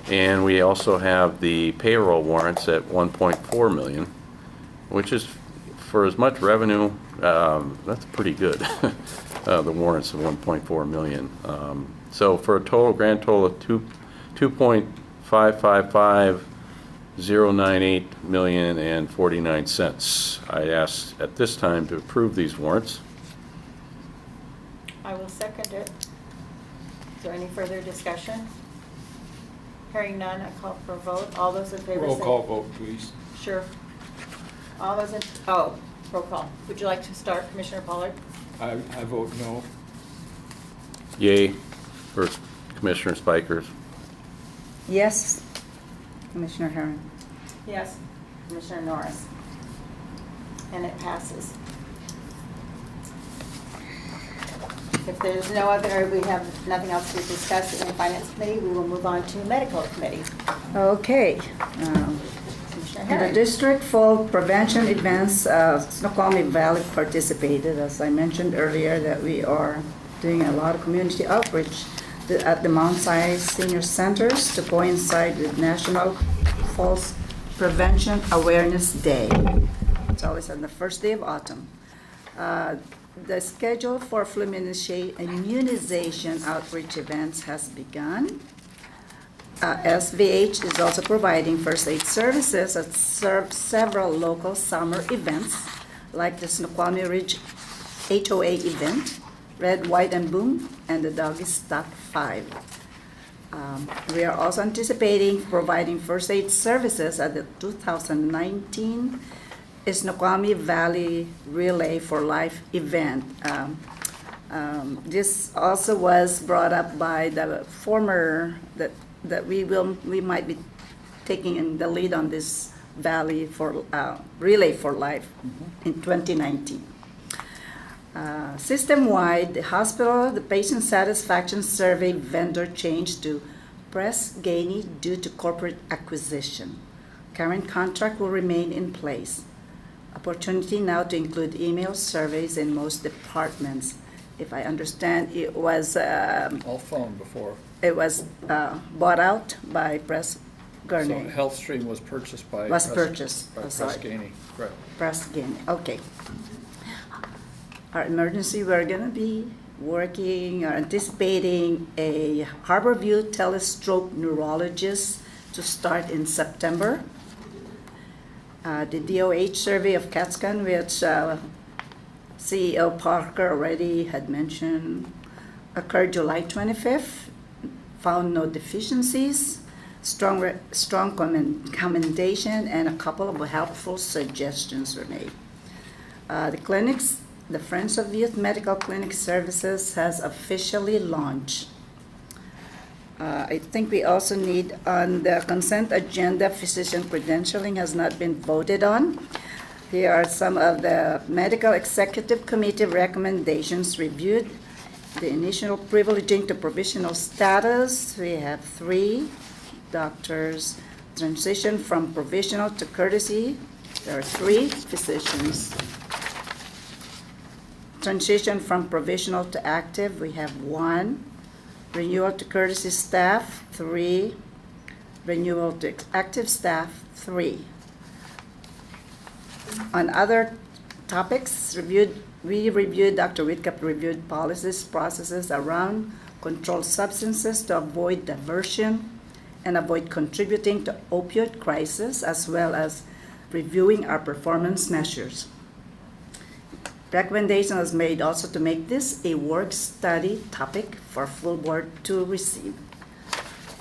And we also have the payroll warrants at 1.4 million, which is, for as much revenue, that's pretty good. The warrants of 1.4 million. So for a grand total of 2.555098 million and 49 cents. I ask at this time to approve these warrants. I will second it. Is there any further discussion? Hearing none, I call for a vote. All those in favor say... Roll call vote, please. Sure. All those in, roll call. Would you like to start, Commissioner Pollard? I vote no. Yay for Commissioner Speikers. Yes, Commissioner Herron. Yes. Commissioner Norris. And it passes. If there's no other, we have nothing else to discuss in the Finance Committee, we will move on to Medical Committee. Okay. Commissioner In the Herron. district fall prevention events, Snoqualmie Valley participated. As I mentioned earlier, that we are doing a lot of community outreach at the Mount Sinai Senior Centers to coincide with National Falls Prevention Awareness Day. It's always on the first day of autumn. The schedule for flu immunization outreach events has begun. SVH is also providing first aid services at several local summer events, like the Snoqualmie Ridge HOA event, Red, White, and Boom, and the Doggy Stock 5. We are also anticipating providing first aid services at the 2019 Snoqualmie Valley Relay for Life event. This also was brought up by the former, that we might be taking in the lead on this Valley for Relay for Life in 2019. System-wide, the patient satisfaction survey vendor changed to Press Ganey due to corporate acquisition. Current contract will remain in place. Opportunity now to include email surveys in most departments. If I understand, it was All phone before. bought out by Press So Gurney. HealthStream was purchased by... Was Press- purchased, By oh, Press sorry. Ganey, correct. Press Gurney, okay. Our emergency, we're gonna be working or anticipating a Harborview telestroke neurologist to start in September. The DOH survey of CAT scan, which CEO Parker already had mentioned, occurred July 25th, found no deficiencies, strong commendation, and a couple of helpful suggestions were made. The clinics, the Friends of Youth Medical Clinic Services has officially launched. I think we also need on the consent agenda, physician credentialing has not been voted on. Here are some of the Medical Executive Committee recommendations reviewed. The initial privileging to provisional status, we have 3 doctors. Transition from provisional to courtesy, there are 3 physicians. Transition from provisional to active, we have 1. Renewal to courtesy staff, 3. Renewal to active staff, 3. On other topics, Dr. Whitcup reviewed policies, processes around controlled substances to avoid diversion and avoid contributing to opioid crisis, as well as reviewing our performance measures. Recommendation was made also to make this a work study topic for full board to receive.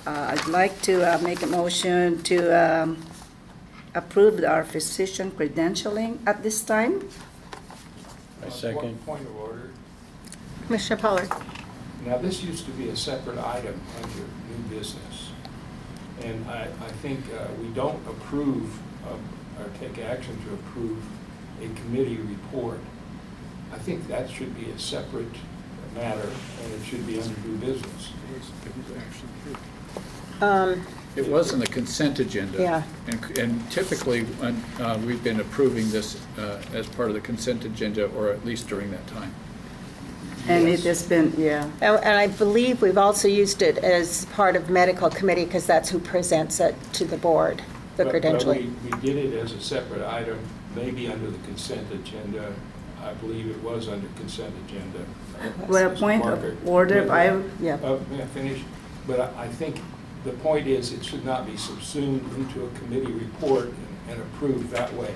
I'd like to make a motion to approve our physician credentialing at this time. I second. Point of order. Commissioner Pollard. Now, this used to be a separate item under new business. And I think we don't approve or take action to approve a committee report. I think that should be a separate matter, and it should be under new business. It was in the consent agenda. Yeah. And typically, when, we've been approving this as part of the consent agenda, or at least during that time. And it has been, yeah. And I believe we've also used it as part of medical committee because that's who presents it to the board, the But credentialing. we did it as a separate item, maybe under the consent agenda. I believe it was under consent agenda. Well, Mr. point Parker. of order, Yeah. May I finish? But I think the point is, it should not be subsumed into a committee report and approved that way.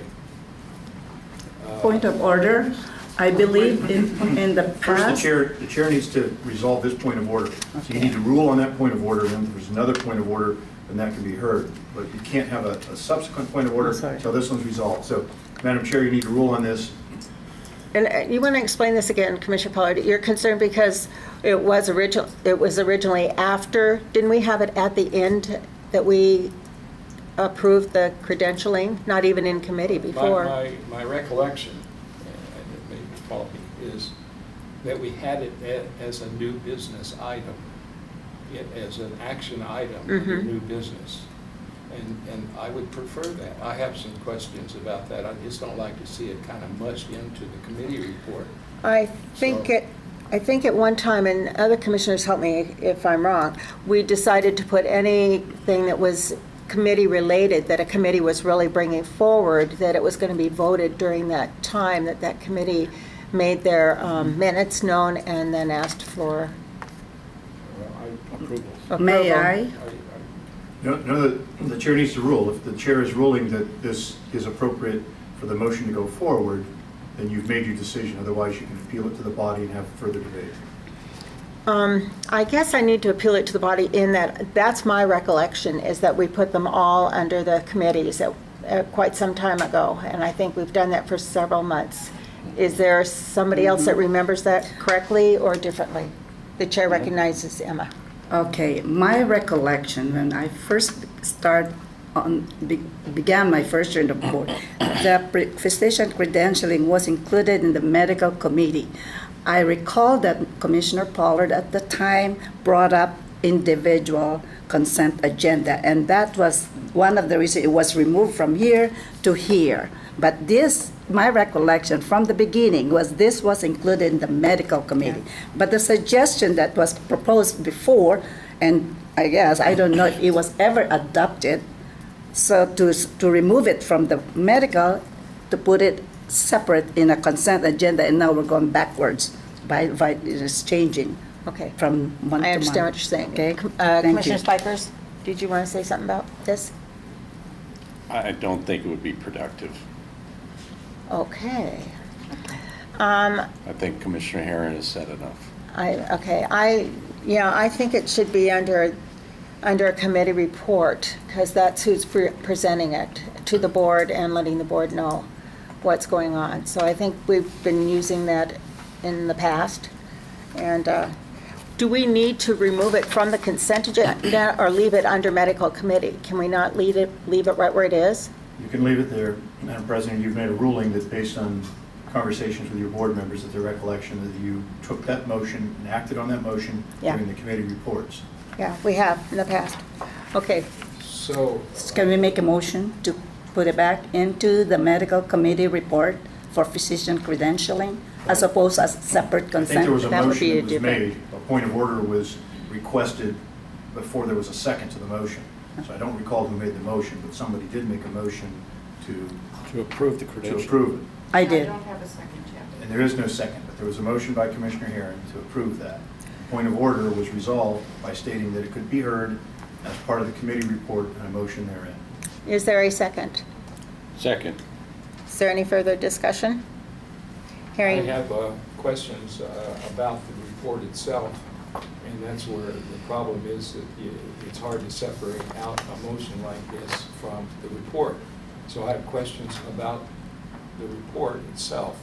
Point of order, I believe in the First, past. the chair needs to resolve this point of order. So you need to rule on that point of order, and then if there's another point of order, then that can be heard. But you can't have a subsequent point of order Sorry. until this one's resolved. So, Madam Chair, you need to rule on this. And you want to explain this again, Commissioner Pollard? You're concerned because it was originally after, didn't we have it at the end that we approved the credentialing, not even in committee before? My recollection, and it may be faulty, is that we had it as a new business item, as an action item, under new business. And I would prefer that. I have some questions about that. I just don't like to see it kind of mushed into the committee report. I think at one time, and other commissioners help me if I'm wrong, we decided to put anything that was committee related, that a committee was really bringing forward, that it was going to be voted during that time, that committee made their minutes known and then asked for Approval. May I? No, the chair needs to rule. If the chair is ruling that this is appropriate for the motion to go forward, then you've made your decision. Otherwise, you can appeal it to the body and have further debate. I guess I need to appeal it to the body in that's my recollection, is that we put them all under the committees quite some time ago, and I think we've done that for several months. Is there somebody else that remembers that correctly or differently? The chair recognizes Emma. Okay, my recollection when I first began my first year in the board, the physician credentialing was included in the medical committee. I recall that Commissioner Pollard at the time brought up individual consent agenda, and that was one of the reasons it was removed from here to here. But this, my recollection from the beginning was this was included in the medical committee. Yeah. But the suggestion that was proposed before, and I guess, I don't know if it was ever adopted, so to remove it from the medical, to put it separate in a consent agenda, and now we're going backwards by it is changing. Okay. From one to I understand one. what you're saying. Okay. Commissioner Speikers, did you want to say something about this? I don't think it would be productive. Okay. I think Commissioner Herron has said enough. I think it should be under a committee report, because that's who's presenting it to the board and letting the board know what's going on. So I think we've been using that in the past. And do we need to remove it from the consent agenda or leave it under medical committee? Can we not leave it right where it is? You can leave it there. Madam President, you've made a ruling that based on conversations with your board members, that their recollection that you took that motion and acted on that motion during the committee reports. Yeah, we have in the past. Okay. So can we make a motion to put it back into the medical committee report for physician credentialing as opposed as separate consent? I think there was a That would motion be that was different. made. A point of order was requested before there was a second to the motion. So I don't recall who made the motion, but somebody did make a motion to approve the credential. approve it. I did. I don't have a second yet. And there is no second, but there was a motion by Commissioner Herron to approve that. Point of order was resolved by stating that it could be heard as part of the committee report and a motion therein. Is there a second? Second. Is there any further discussion? I Hearing. have questions about the report itself, and that's where the problem is that it's hard to separate out a motion like this from the report. So I have questions about the report itself.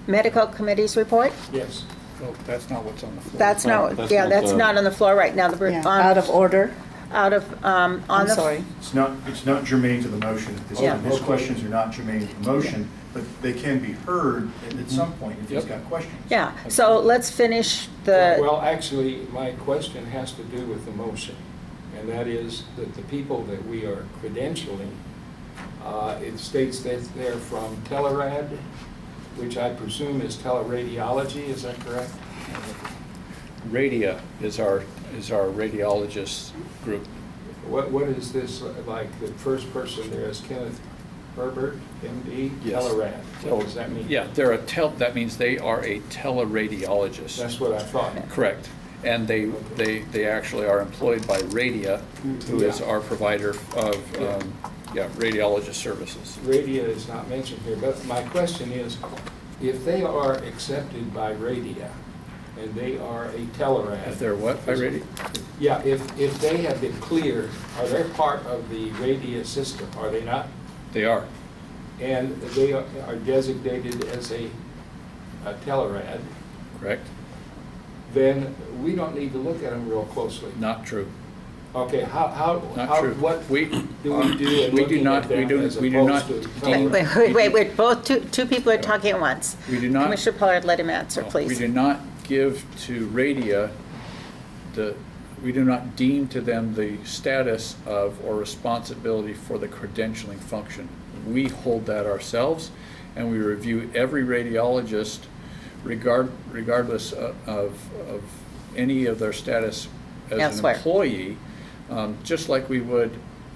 Medical committee's report? Yes. No, that's not what's on the floor. That's not, that's not on the floor right now. Yeah, out of order. Out of, on I'm the. sorry. It's not germane to the motion at this Yeah. time. His questions are not germane to the motion, but they can be heard at some point if he's got questions. Yeah, so let's finish the. Well, actually, my question has to do with the motion. and that is that the people that we are credentialing, it states that they're from Telerad, which I presume is teleradiology, is that correct? Radia is our radiologist group. What is this, like the first person there is Kenneth Herbert, MD, Yes. Telerad? What does that mean? Yeah, that means they are a teleradiologist. That's what I thought. Correct. And they actually are employed by Radia, who is our provider of radiologist services. Radia is not mentioned here, but my question is, if they are accepted by Radia and they are a Telerad. If they're what by Radia? Yeah, if they have been cleared, are they part of the Radia system, are they not? They are. And they are designated as a Telerad, Correct? then we don't need to look at them real closely. Not true. Okay, Not true. what We do we do in we do looking not- at them we do- as we do not opposed to deem- Telerad? Wait, both, two people are talking at once. We do not. Commissioner Pollard, let him answer, We please. do not give to Radia we do not deem to them the status of or responsibility for the credentialing function. We hold that ourselves, and we review every radiologist regardless of any of their status as Elsewhere. an employee, just like we would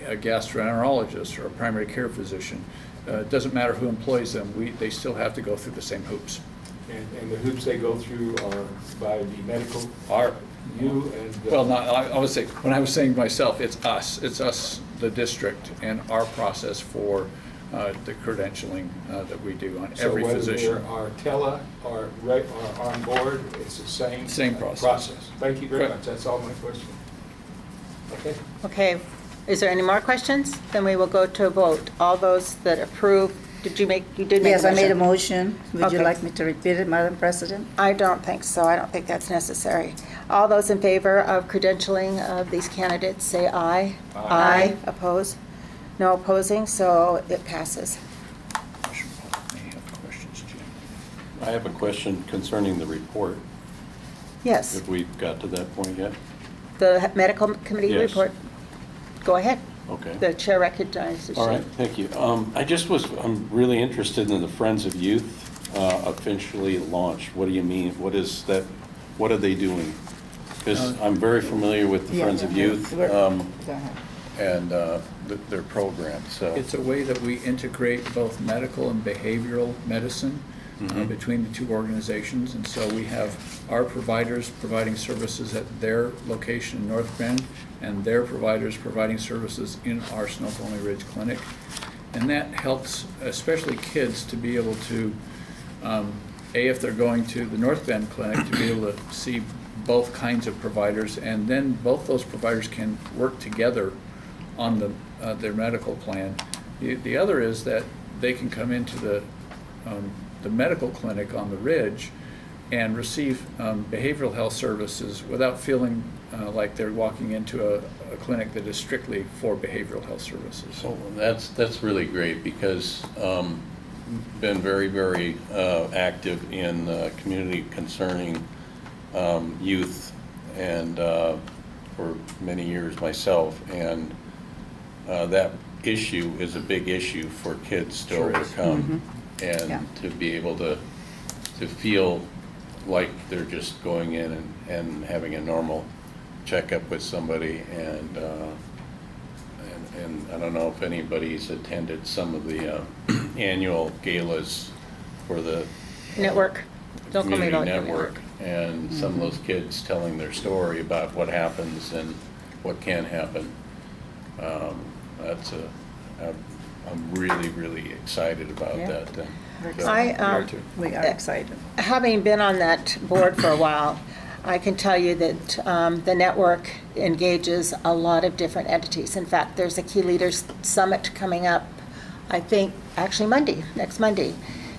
a gastroenterologist or a primary care physician. It doesn't matter who employs them, they still have to go through the same hoops. And the hoops they go through are by the medical, you and. Well, not, I would say, when I was saying myself, it's us, the district, and our process for the credentialing that we do on every physician. So whether there are tele or on board, it's the same. Same process. Thank you very Correct. much, that's all my question. Okay. Okay, is there any more questions? Then we will go to a vote. All those that approve, you did make a motion? Yes, I made a motion. Would you Okay. like me to repeat it, Madam President? I don't think so. I don't think that's necessary. All those in favor of credentialing of these candidates, say aye. Aye. Oppose? No opposing, so it passes. Commissioner Pollard may have questions, Jim. I have a question concerning the report. Yes, Have we got to that point yet? the medical committee Yes. report. Go ahead. Okay. The chair recognizes you. All right, thank you. I'm really interested in the Friends of Youth officially launched. What do you mean? What is that? What are they doing? Because I'm very familiar with the Friends of Youth and their program, so. It's a way that we integrate both medical and behavioral medicine between the two organizations. And so we have our providers providing services at their location in North Bend, and their providers providing services in our Snoqualmie Ridge Clinic. And that helps, especially kids, to be able to, if they're going to the North Bend Clinic, to be able to see both kinds of providers, and then both those providers can work together on their medical plan. The other is that they can come into the medical clinic on the Ridge and receive behavioral health services without feeling like they're walking into a clinic that is strictly for behavioral health services. So that's really great, because been very, very active in community concerning youth, and for many years myself, and that issue is a big issue for kids to Sure is. overcome, and Yeah. to be able to feel like they're just going in and having a normal checkup with somebody, and I don't know if anybody's attended some of the annual galas for the Network. Don't call me community about network, and some of those kids telling their story about what happens and what can happen. I'm really, really excited about Yeah. that. We are excited. Having been on that board for a while, I can tell you that the network engages a lot of different entities. In fact, there's a Key Leaders Summit coming up, I think, actually next Monday.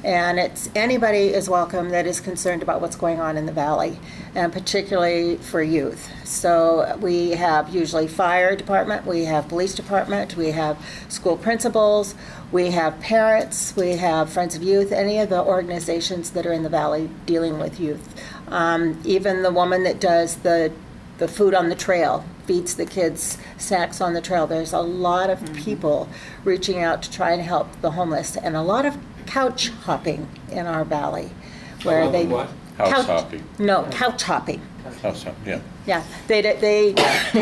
And anybody is welcome that is concerned about what's going on in the valley, and particularly for youth. So we have usually fire department, we have police department, we have school principals, we have parents, we have Friends of Youth, any of the organizations that are in the valley dealing with youth. Even the woman that does the food on the trail feeds the kids snacks on the trail. There's a lot of people reaching out to try and help the homeless, and a lot of couch hopping in our valley, where they What? House hopping. No, couch hopping. House hopping, yeah. Yeah, they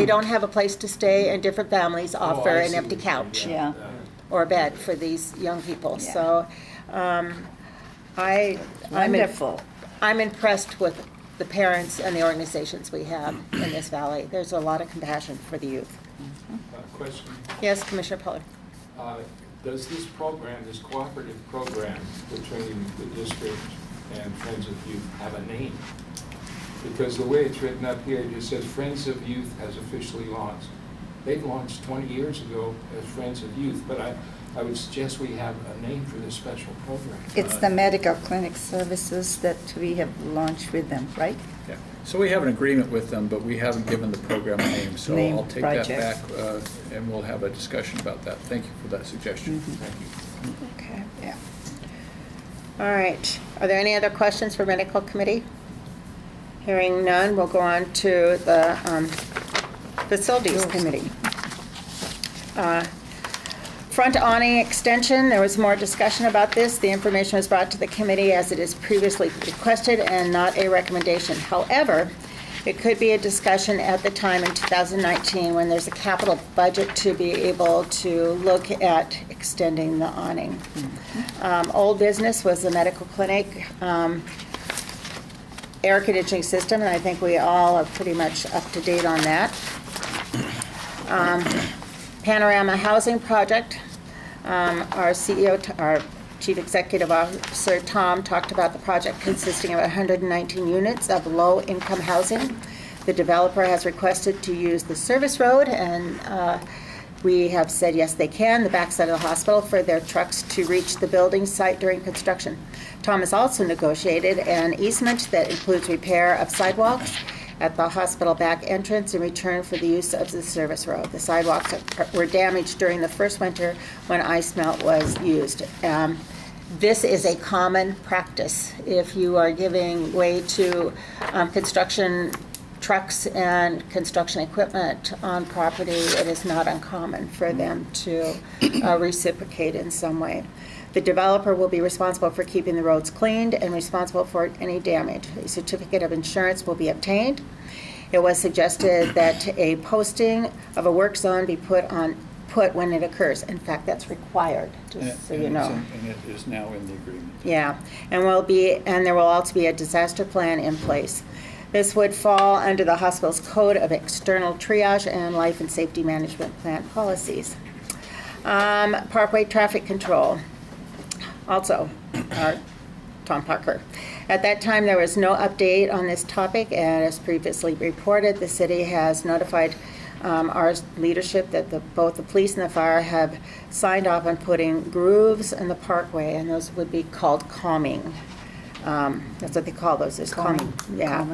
don't have a place to stay, and different families offer I an see empty what you mean, couch Yeah. or a bed for these young people. Yeah. So, I'm Wonderful. I'm impressed with the parents and the organizations we have in this valley. There's a lot of compassion for the youth. Question. Yes, Commissioner Pollard. Does this program, this cooperative program between the district and Friends of Youth have a name? Because the way it's written up here, it just says Friends of Youth has officially launched. They've launched 20 years ago as Friends of Youth, but I would suggest we have a name for this special program. It's the medical clinic services that we have launched with them, right? Yeah. So we have an agreement with them, but we haven't given the program a name. So Name, I'll take that project. back, and we'll have a discussion about that. Thank you for that suggestion. Thank you. Okay. Yeah. All right. Are there any other questions for Medical Committee? Hearing none, we'll go on to the Facilities Committee. Front awning extension, there was more discussion about this. The information was brought to the committee as it is previously requested and not a recommendation. However, it could be a discussion at the time in 2019 when there's a capital budget to be able to look at extending the awning. Old business was the medical clinic air conditioning system, and I think we all are pretty much up to date on that. Panorama Housing Project. Our CEO, our Chief Executive Officer, Tom, talked about the project consisting of 119 units of low-income housing. The developer has requested to use the service road, and we have said yes, they can, the backside of the hospital, for their trucks to reach the building site during construction. Tom has also negotiated an easement that includes repair of sidewalks at the hospital back entrance in return for the use of the service road. The sidewalks were damaged during the first winter when ice melt was used. This is a common practice. If you are giving way to construction trucks and construction equipment on property, it is not uncommon for them to reciprocate in some way. The developer will be responsible for keeping the roads cleaned and responsible for any damage. A certificate of insurance will be obtained. It was suggested that a posting of a work zone be put when it occurs. In fact, that's required, just so you know. And it is now in the agreement. Yeah, and there will also be a disaster plan in place. This would fall under the hospital's code of external triage and life and safety management plan policies. Parkway traffic control. Also, Tom Parker. At that time, there was no update on this topic, and as previously reported, the city has notified our leadership that both the police and the fire have signed off on putting grooves in the parkway, and those would be called calming. That's what they call those, is calming. Yeah,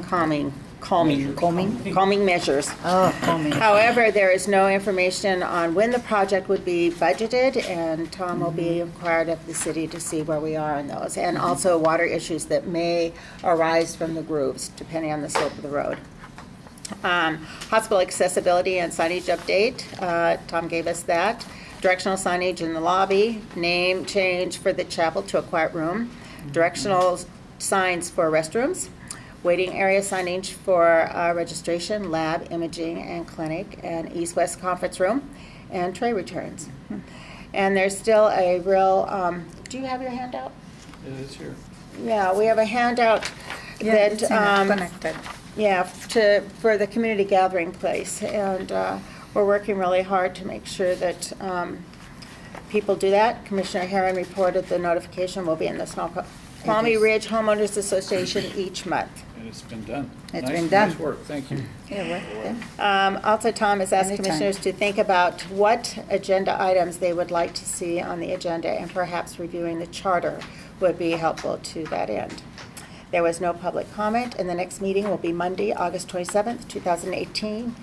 calming measures. Oh, calming. However, there is no information on when the project would be budgeted, and Tom will be inquired of the city to see where we are on those, and also water issues that may arise from the grooves, depending on the slope of the road. Hospital accessibility and signage update. Tom gave us that. Directional signage in the lobby. Name change for the chapel to a quiet room. Directional signs for restrooms. Waiting area signage for registration, lab, imaging, and clinic, and east-west conference room, and tray returns. And there's still a real, do you have your handout? It is here. Yeah, we have a handout Yeah, that, it's connected. yeah, for the community gathering place. And we're working really hard to make sure that people do that. Commissioner Herron reported the notification will be in the Snoqualmie Ridge Homeowners Association each month. And it's been done. It's been done. Nice work, thank you. Also, Tom has asked Anytime. commissioners to think about what agenda items they would like to see on the agenda, and perhaps reviewing the charter would be helpful to that end. There was no public comment, and the next meeting will be Monday, August 27th, 2018,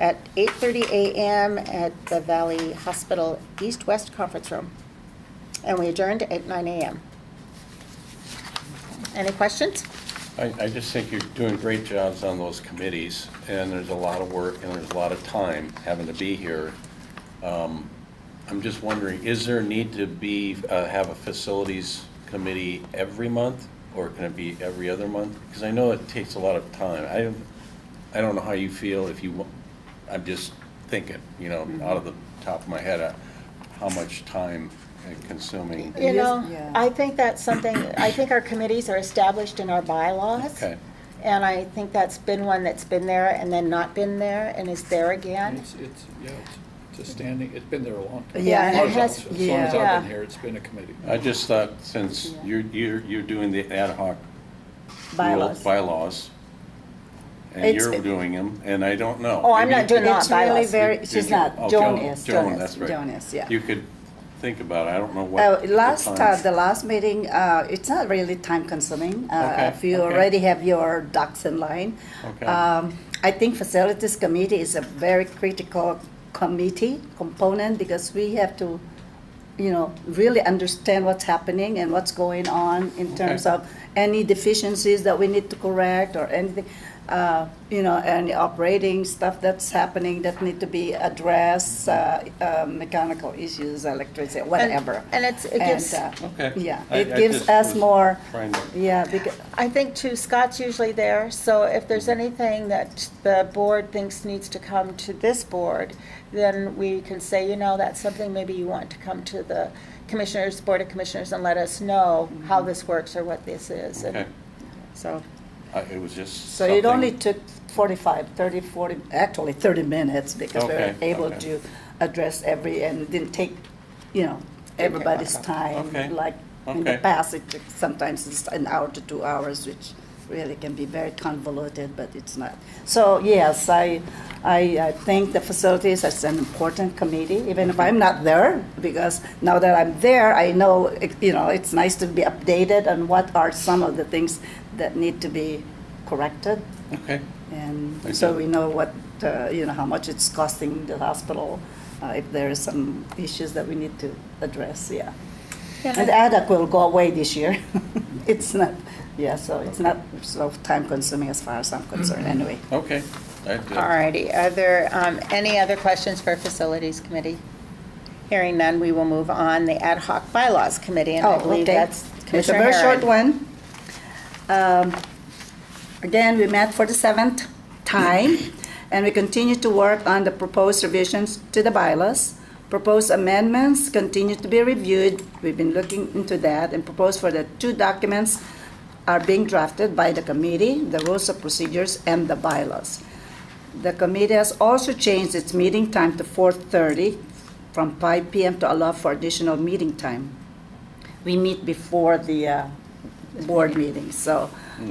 at 8:30 a.m. at the Valley Hospital East-West Conference Room. And we adjourned at 9 a.m. Any questions? I just think you're doing great jobs on those committees, and there's a lot of work and there's a lot of time having to be here. I'm just wondering, is there a need to be, have a facilities committee every month, or can it be every other month? Because I know it takes a lot of time. I don't know how you feel if you, I'm just thinking, you know, out of the top of my head, how much time consuming. You know, Yeah. I think that's something, I think our committees are established in our bylaws. Okay. And I think that's been one that's been there and then not been there and is there again. It's a standing, it's been there a long time. Yeah, and it has- As long as yeah. I've been here, it's been a committee. I just thought, since you're doing the ad hoc Bylaws. bylaws, and It's- you're doing them, and I don't know. Oh, I'm Maybe not doing you could- It's really bylaws. very, Did she's you? not, Oh, Joan Joan. is. Joan, that's right. Joan is, yeah. You could think about it, I don't know what. the The time- last meeting, it's not really time consuming. Okay, If you okay. already have your ducks in line. Okay. I think facilities committee is a very critical committee component because we have to, you know, really understand what's happening and what's going on in terms Okay. of any deficiencies that we need to correct or anything, you know, any operating stuff that's happening that need to be addressed, mechanical issues, electricity, whatever. And it gives, Okay. Yeah, I- it I gives just us was more, trying to- yeah, because, I think too, Scott's usually there, so if there's anything that the board thinks needs to come to this board, then we can say, you know, that's something maybe you want to come to the commissioners, Board of Commissioners, and let us know how this works or what this is. And Okay, so, it was just so it only something- took 45, 30, 40, actually 30 minutes because we were Okay, able okay. to address and it didn't take, you know, everybody's time. Okay, Like in the okay. past, it took sometimes it's an hour to 2 hours, which really can be very convoluted, but it's not. So yes, I think the facilities is an important committee, even if I'm not there, because now that I'm there, I know, you know, it's nice to be updated on what are some of the things that need to be corrected. Okay, And Thank so you. we know what, you know, how much it's costing the hospital, if there are some issues that we need to address, yeah. And the ADAC will go away this year. It's not, yeah, so it's not so time consuming as far as I'm concerned, anyway. okay. That did. all righty, are there any other questions for Facilities Committee? Hearing none, we will move on. The Ad Hoc Bylaws Committee, and I Oh, believe okay. that's It's a Commissioner very short Herron. one. Again, we met for the 7th time, and we continue to work on the proposed revisions to the bylaws. Proposed amendments continue to be reviewed. We've been looking into that, and proposed for the 2 documents are being drafted by the committee, the rules of procedures and the bylaws. The committee has also changed its meeting time to 4:30 from 5 p.m. to allow for additional meeting time. We meet before the board meeting, so,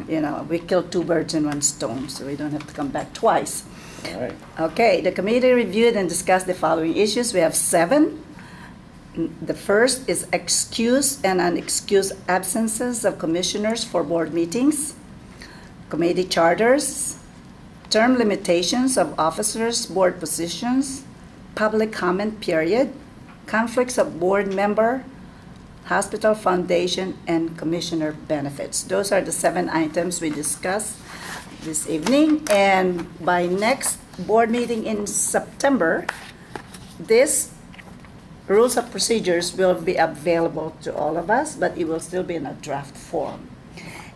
you know, we kill 2 birds in 1 stone, so we don't have to come back twice. All right, Okay, the committee reviewed and discussed the following issues. We have 7. The first is excused and unexcused absences of commissioners for board meetings, committee charters, term limitations of officers, board positions, public comment period, conflicts of board member, hospital foundation, and commissioner benefits. Those are the 7 items we discussed this evening. And by next board meeting in September, this rules of procedures will be available to all of us, but it will still be in a draft form.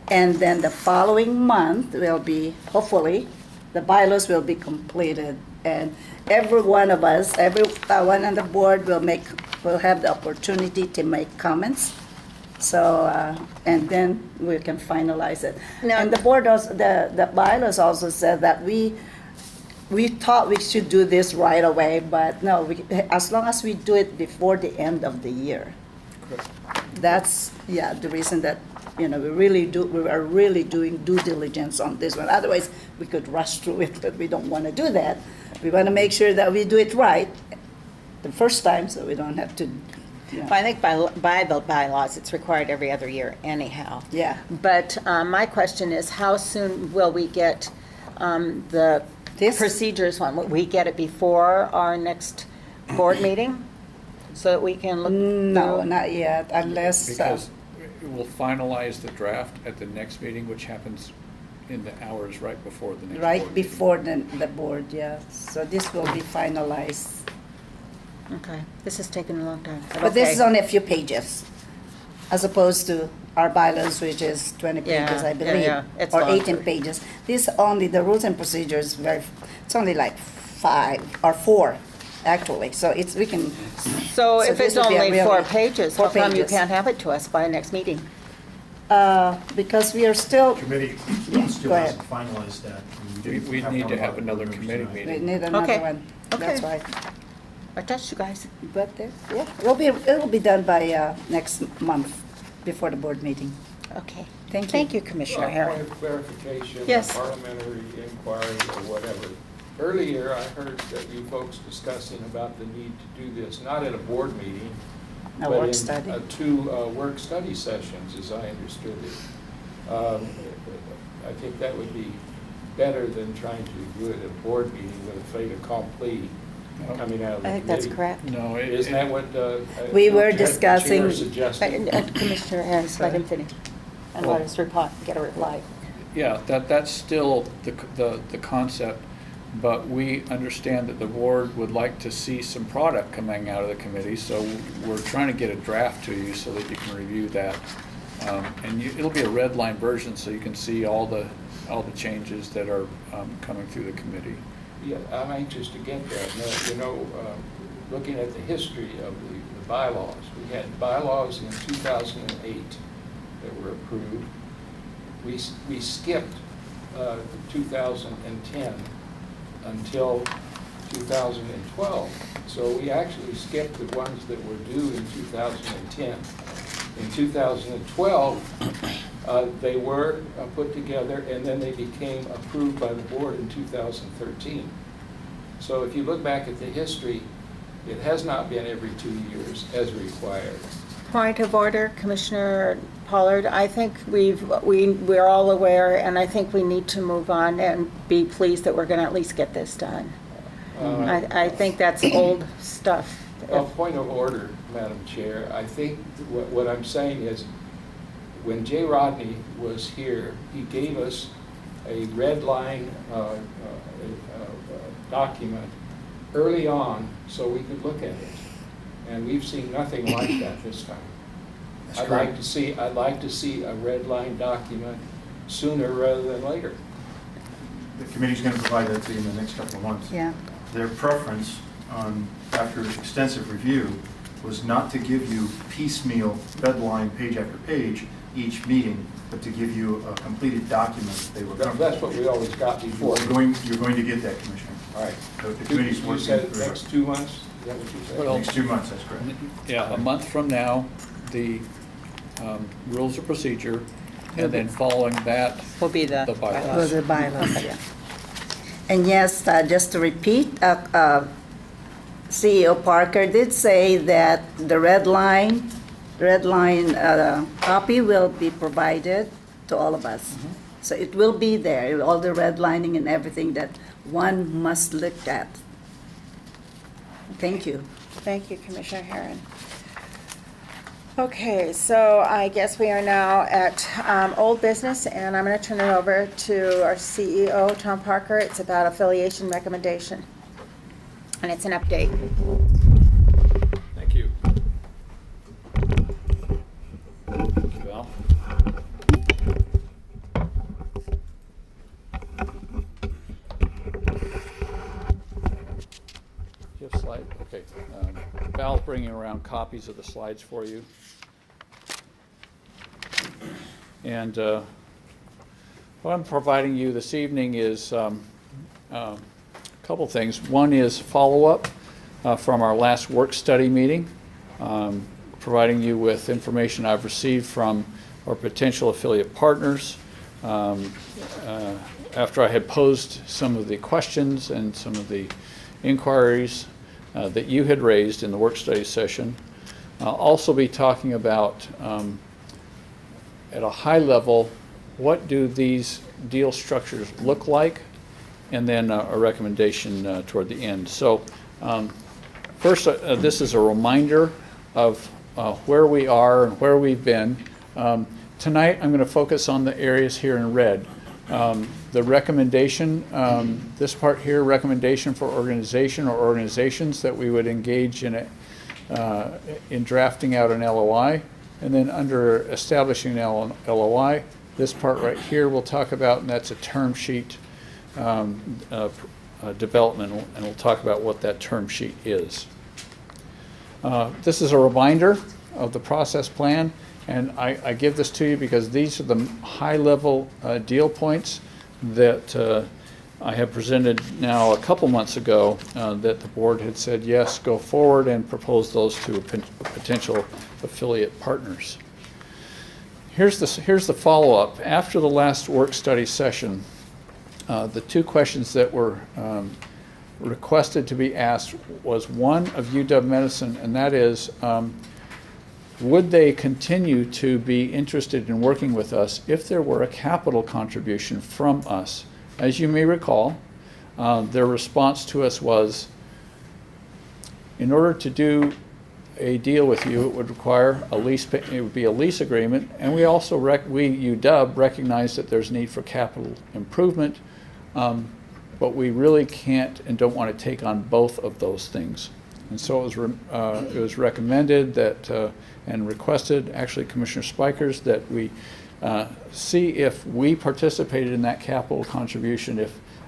And then the following month will be, hopefully, the bylaws will be completed. And every one of us, everyone on the board will have the opportunity to make comments. So, and then we can finalize it. Now- And the board also, the bylaws also said that we thought we should do this right away, but no, as long as we do it before the end of the year. That's, yeah, the reason that, you know, we are really doing due diligence on this one. Otherwise, we could rush through it, but we don't want to do that. We want to make sure that we do it right the first time, so we don't have to, you know. Well, I think by the bylaws, it's required every other year anyhow. Yeah. But my question is, how soon will we get the This? procedures one? Will we get it before our next board meeting? So that we can look No, through? not yet, unless, Because we'll finalize the draft at the next meeting, which happens in the hours right before the next Right board meeting. before the board, yeah. So this will be finalized. Okay, this has taken a long time. But this okay. is only a few pages, as opposed to our bylaws, which is 20 Yeah, pages, I yeah, believe. yeah. It's Or longer. 18 pages. This only, the rules and procedures, it's only like 5 or 4, actually. So it's, we can, So if this it's would be a only 4 really- pages, 4 how come you pages. can't have it to us by next meeting? because we are still, Committee Yeah, still go ahead. hasn't finalized that. We need to have another committee we meeting. need another Okay. one. Okay. That's right. I touched you guys. But, yeah, it'll be done by next month, before the board meeting. Okay. Thank you. Thank you, Commissioner Point Herring. of clarification, Yes. parliamentary inquiry or whatever. Earlier, I heard that you folks discussing about the need to do this, not at a board meeting, A but work in study. 2 work study sessions, as I understood it. I think that would be better than trying to do it at a board meeting with a fait accompli coming out of the I think that's committee. correct. No, Isn't that what? We were the chair discussing- suggested? Commissioner Harris, let him finish and let us reply, get a reply. Yeah, that's still the concept, but we understand that the board would like to see some product coming out of the committee, so we're trying to get a draft to you so that you can review that. And it'll be a red line version, so you can see all the changes that are coming through the committee. Yeah, I'm anxious to get that. Now, you know, looking at the history of the bylaws, we had bylaws in 2008 that were approved. We skipped 2010 until 2012. So we actually skipped the ones that were due in 2010. In 2012, they were put together, and then they became approved by the board in 2013. So if you look back at the history, it has not been every 2 years as required. Point of order, Commissioner Pollard. I think we're all aware, and I think we need to move on and be pleased that we're going to at least get this done. I think that's old stuff. A point of order, Madam Chair. I think what I'm saying is, when Jay Rodney was here, he gave us a red line document early on so we could look at it. And we've seen nothing like that this time. That's I'd like to see a red line document sooner rather than later. The committee's going to provide that to you in the next couple of months. Yeah. Their preference, after extensive review, was not to give you piecemeal red line, page after page, each meeting, but to give you a completed document that they were comfortable. That's what we always got before. You're going to get that, Commissioner. All right. The committee's You working. said through it. next 2 months? Is that what you said? Well, Next 2 months, that's correct. Yeah, a month from now, the rules of procedure, and then following that, Will be the the bylaws. Those are bylaws, yeah. And yes, just to repeat, CEO Parker did say that the red line copy will be provided to all of us. So it will be there, all the redlining and everything that one must look at. Thank you. Thank you, Commissioner Herron. Okay, so I guess we are now at old business, and I'm going to turn it over to our CEO, Tom Parker. It's about affiliation recommendation, and it's an update. Thank you. Thank you, Val. Do you have slide? Okay. Val's bringing around copies of the slides for you. And what I'm providing you this evening is a couple things. One is follow-up from our last work study meeting, providing you with information I've received from our potential affiliate partners. After I had posed some of the questions and some of the inquiries that you had raised in the work study session. I'll also be talking about, at a high level, what do these deal structures look like, and then a recommendation toward the end. So first, this is a reminder of where we are and where we've been Tonight, I'm going to focus on the areas here in red. The recommendation, this part here, recommendation for organization or organizations that we would engage in drafting out an LOI. And then under establishing an LOI, this part right here we'll talk about, and that's a term sheet development, and we'll talk about what that term sheet is. This is a reminder of the process plan, and I give this to you because these are the high-level deal points that I have presented now a couple months ago that the board had said, yes, go forward and propose those to potential affiliate partners. Here's the follow-up. After the last work study session, the two questions that were requested to be asked was one of UW-Medicine, and that is, would they continue to be interested in working with us if there were a capital contribution from us? As you may recall, their response to us was, in order to do a deal with you, it would require a lease. It would be a lease agreement, and we also UW recognize that there's need for capital improvement, but we really can't and don't want to take on both of those things. And so it was recommended that and requested, actually, Commissioner Speikers, that we see if we participated in that capital contribution,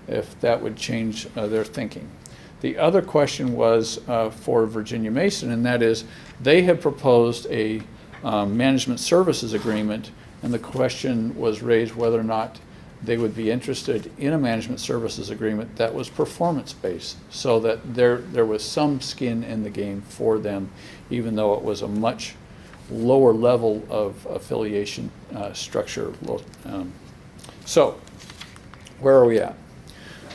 if that would change their thinking. The other question was for Virginia Mason, and that is, they had proposed a management services agreement, and the question was raised whether or not they would be interested in a management services agreement that was performance-based, so that there was some skin in the game for them, even though it was a much lower level of affiliation structure. So, where are we at?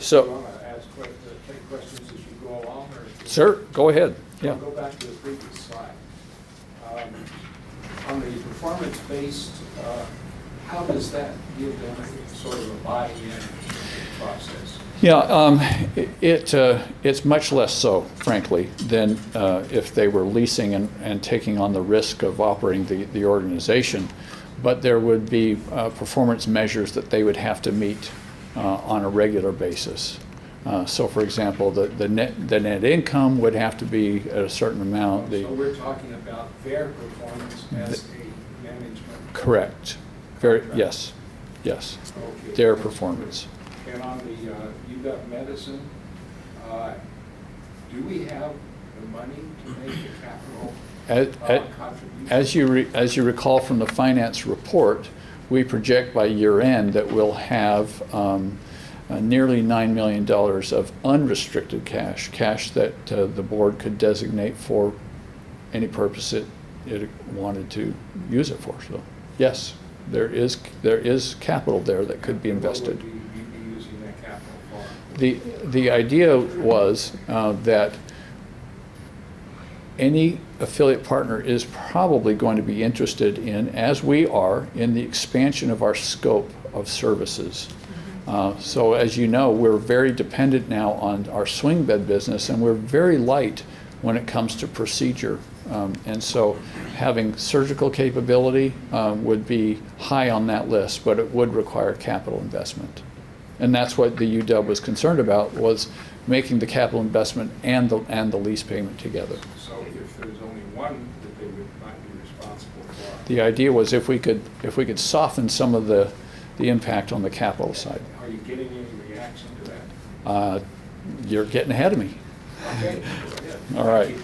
So, Do you want to take questions as you go along? Or sir, go ahead. Yeah. I'll go back to the previous slide. On the performance-based, how does that give them sort of a buy-in process? Yeah, it's much less so, frankly, than if they were leasing and taking on the risk of operating the organization. But there would be performance measures that they would have to meet on a regular basis. So, for example, the net income would have to be at a certain amount. So we're talking about their performance as a management. Correct. Yes. Okay. Their performance. And on the UW-Medicine, do we have the money to make the capital contribution? As you recall from the finance report, we project by year end that we'll have nearly $9 million of unrestricted cash that the board could designate for any purpose it wanted to use it for. So, yes, there is capital there that could be invested. What would you be using that capital for? The idea was that any affiliate partner is probably going to be interested in, as we are, in the expansion of our scope of services. So as you know, we're very dependent now on our swing bed business, and we're very light when it comes to procedure. And so having surgical capability would be high on that list, but it would require capital investment. And that's what the UW was concerned about, was making the capital investment and the lease payment together. So if there's only one that they might be responsible for. The idea was if we could soften some of the impact on the capital side. Are you getting any reaction to that? You're getting ahead of me. Okay. All right.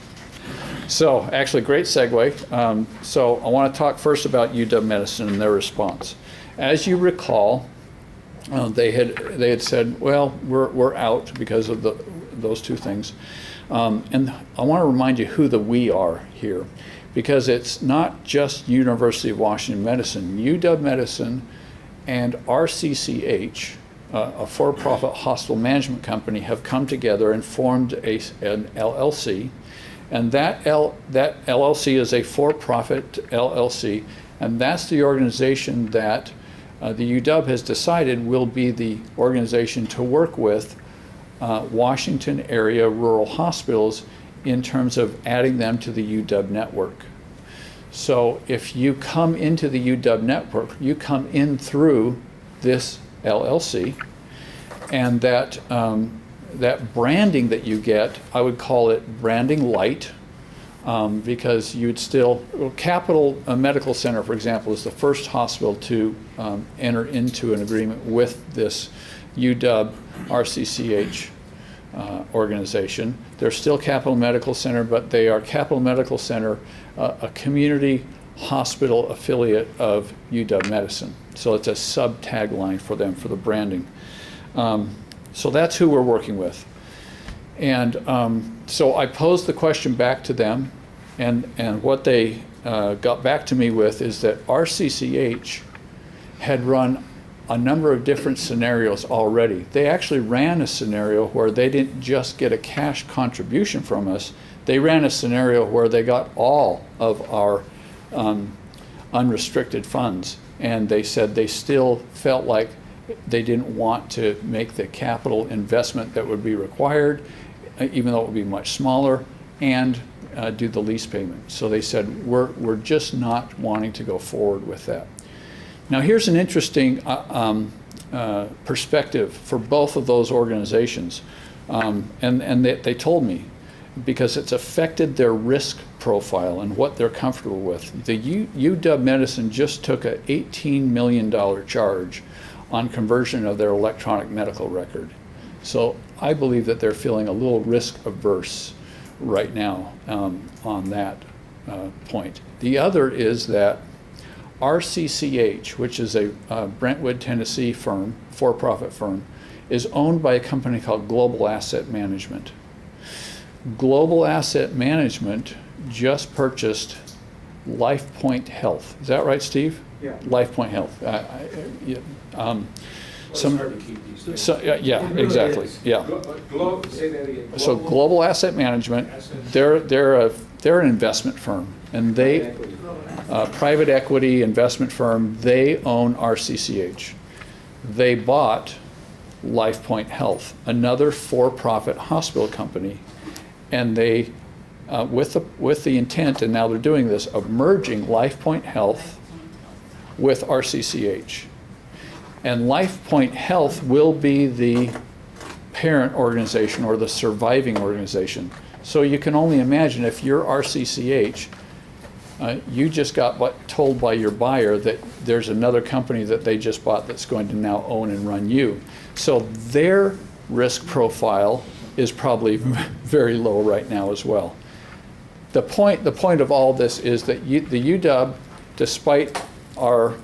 So actually, great segue. So I want to talk first about UW-Medicine and their response. As you recall, they had said, well, we're out because of those two things. And I want to remind you who the we are here, because it's not just University of Washington Medicine. UW-Medicine and RCCH, a for-profit hospital management company, have come together and formed an LLC. And that LLC is a for-profit LLC, and that's the organization that the UW has decided will be the organization to work with Washington area rural hospitals in terms of adding them to the UW network. So if you come into the UW network, you come in through this LLC, and that, that branding that you get, I would call it branding light, because you'd still, Capital Medical Center, for example, is the first hospital to enter into an agreement with this UW RCCH organization. They're still Capital Medical Center, but they are Capital Medical Center, a community hospital affiliate of UW Medicine. So it's a sub-tagline for them for the branding. So that's who we're working with. And so I posed the question back to them, and what they got back to me with is that RCCH had run a number of different scenarios already. They actually ran a scenario where they didn't just get a cash contribution from us, they ran a scenario where they got all of our unrestricted funds, and they said they still felt like they didn't want to make the capital investment that would be required, even though it would be much smaller, and do the lease payment. So they said, we're just not wanting to go forward with that. Now here's an interesting perspective for both of those organizations, and they told me, because it's affected their risk profile and what they're comfortable with. The UW Medicine just took an $18 million charge on conversion of their electronic medical record. So I believe that they're feeling a little risk averse right now on that point. The other is that RCCH, which is a Brentwood, Tennessee firm, for-profit firm, is owned by a company called Global Asset Management. Global Asset Management just purchased LifePoint Health. Is that right, Steve? Yeah. LifePoint Health. It's hard to keep these things. Yeah, exactly. Yeah. Say that again. So Global Asset Management, they're an investment firm, and they private equity investment firm. They own RCCH. They bought LifePoint Health, another for-profit hospital company, and they, with the intent, and now they're doing this, of merging LifePoint Health with RCCH. And LifePoint Health will be the parent organization or the surviving organization. So you can only imagine if you're RCCH, you just got told by your buyer that there's another company that they just bought that's going to now own and run you. So their risk profile is probably very low right now as well. The point of all this is that the UW, despite our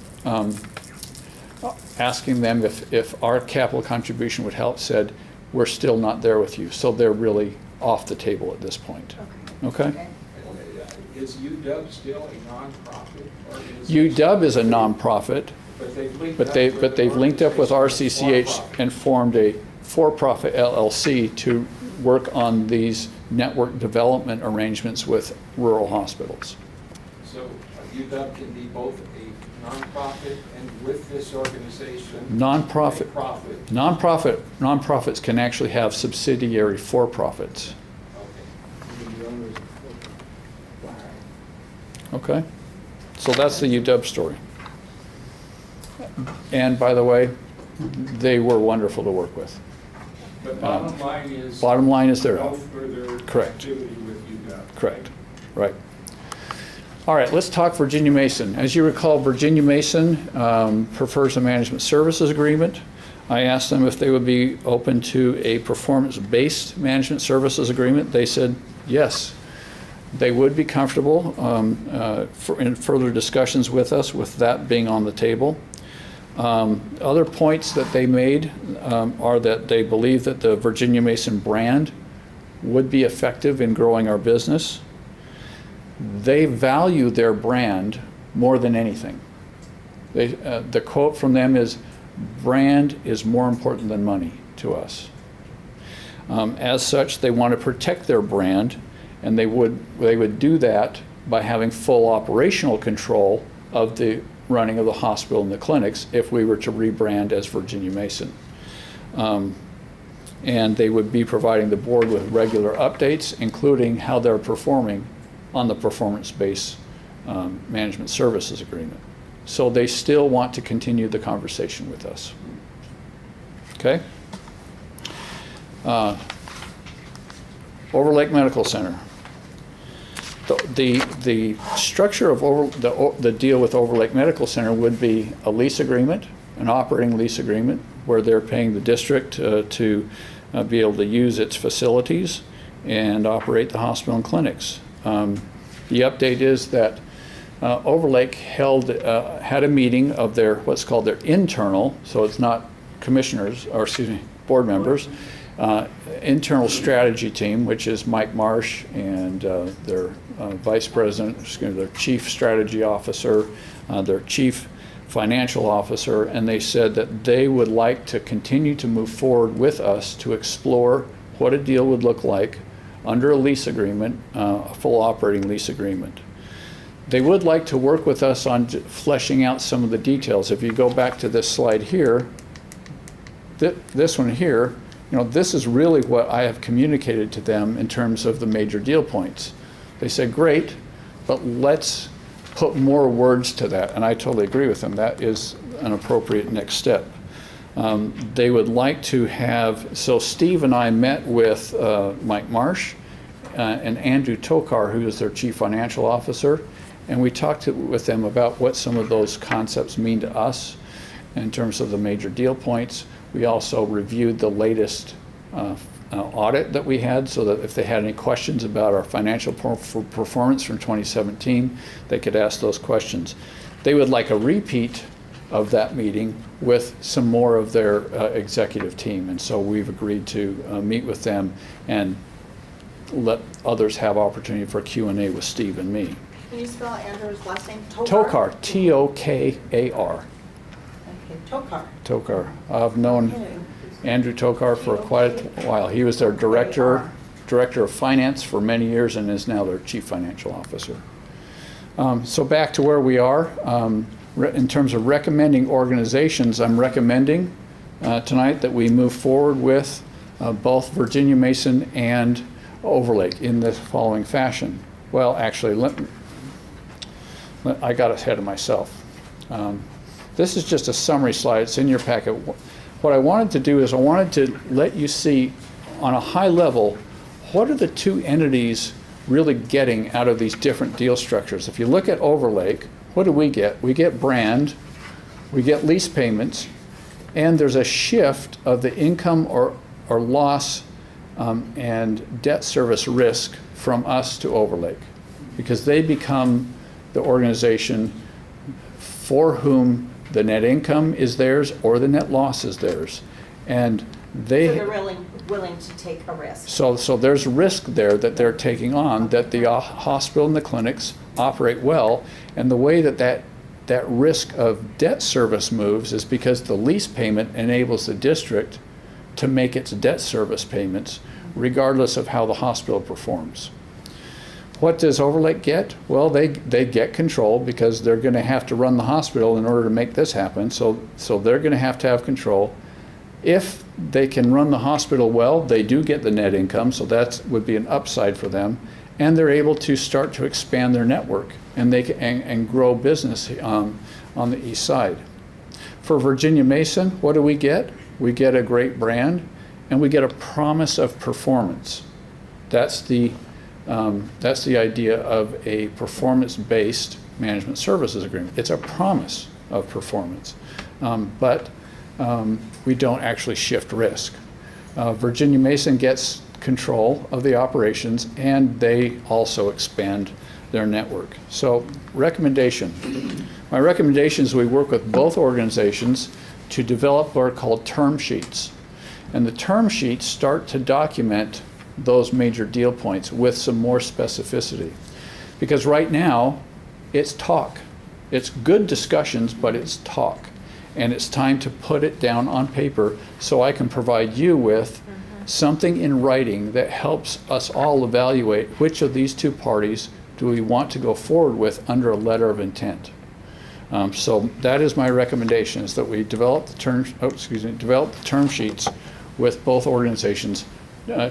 asking them if our capital contribution would help, said, we're still not there with you. So they're really off the table at this point. Okay? Is UW still a nonprofit organization? UW is a nonprofit, but they've linked up with RCCH and formed a for-profit LLC to work on these network development arrangements with rural hospitals. So UW can be both a nonprofit and with this organization Nonprofit. profit. Nonprofits can actually have subsidiary for-profits. Okay, so that's the UW story. And by the way, they were wonderful to work with. But bottom line is. Bottom line is they're no out. further Correct. activity with UW. Correct, right. All right, let's talk Virginia Mason. As you recall, Virginia Mason prefers a management services agreement. I asked them if they would be open to a performance-based management services agreement. They said yes. They would be comfortable in further discussions with us with that being on the table. Other points that they made are that they believe that the Virginia Mason brand would be effective in growing our business. They value their brand more than anything. The quote from them is, "Brand is more important than money to us." As such, they want to protect their brand, and they would do that by having full operational control of the running of the hospital and the clinics if we were to rebrand as Virginia Mason. And they would be providing the board with regular updates, including how they're performing on the performance-based management services agreement. So they still want to continue the conversation with us. Okay? Overlake Medical Center. The structure of the deal with Overlake Medical Center would be a lease agreement, an operating lease agreement, where they're paying the district to be able to use its facilities and operate the hospital and clinics. The update is that Overlake had a meeting of their what's called their internal, so it's not commissioners, or excuse me, board members, internal strategy team, which is Mike Marsh and their vice president, their chief strategy officer, their chief financial officer, and they said that they would like to continue to move forward with us to explore what a deal would look like under a lease agreement, a full operating lease agreement. They would like to work with us on fleshing out some of the details. If you go back to this slide here, this one here, this is really what I have communicated to them in terms of the major deal points. They said, great, but let's put more words to that. And I totally agree with them. That is an appropriate next step. They would like to have, so Steve and I met with Mike Marsh and Andrew Tokar, who is their chief financial officer, and we talked with them about what some of those concepts mean to us in terms of the major deal points. We also reviewed the latest audit that we had, so that if they had any questions about our financial performance from 2017, they could ask those questions. They would like a repeat of that meeting with some more of their executive team, and so we've agreed to meet with them and let others have opportunity for Q&A with Steve and me. Can you spell Andrew's last name? Tokar, T-O-K-A-R. Okay, Tokar. Tokar. I've known Andrew Tokar for quite a while. He was their director of finance for many years and is now their chief financial officer. So back to where we are. In terms of recommending organizations, I'm recommending tonight that we move forward with both Virginia Mason and Overlake in the following fashion. Well, actually, I got ahead of myself. This is just a summary slide. It's in your packet. What I wanted to do is I wanted to let you see on a high level, what are the two entities really getting out of these different deal structures? If you look at Overlake, what do we get? We get brand, we get lease payments, and there's a shift of the income or loss and debt service risk from us to Overlake, because they become the organization for whom the net income is theirs or the net loss is theirs. And they, so they're willing to take a risk. So there's risk there that they're taking on, that the hospital and the clinics operate well, and the way that risk of debt service moves is because the lease payment enables the district to make its debt service payments regardless of how the hospital performs. What does Overlake get? Well, they get control because they're going to have to run the hospital in order to make this happen. So they're going to have control. If they can run the hospital well, they do get the net income, so that would be an upside for them. And they're able to start to expand their network and grow business on the east side. For Virginia Mason, what do we get? We get a great brand, and we get a promise of performance. That's the idea of a performance-based management services agreement. It's a promise of performance, but we don't actually shift risk. Virginia Mason gets control of the operations, and they also expand their network. So recommendation. My recommendation is we work with both organizations to develop what are called term sheets. And the term sheets start to document those major deal points with some more specificity. Because right now, it's talk. It's good discussions, but it's talk. And it's time to put it down on paper so I can provide you with something in writing that helps us all evaluate which of these two parties do we want to go forward with under a letter of intent. So that is my recommendation, is that we develop the term sheets with both organizations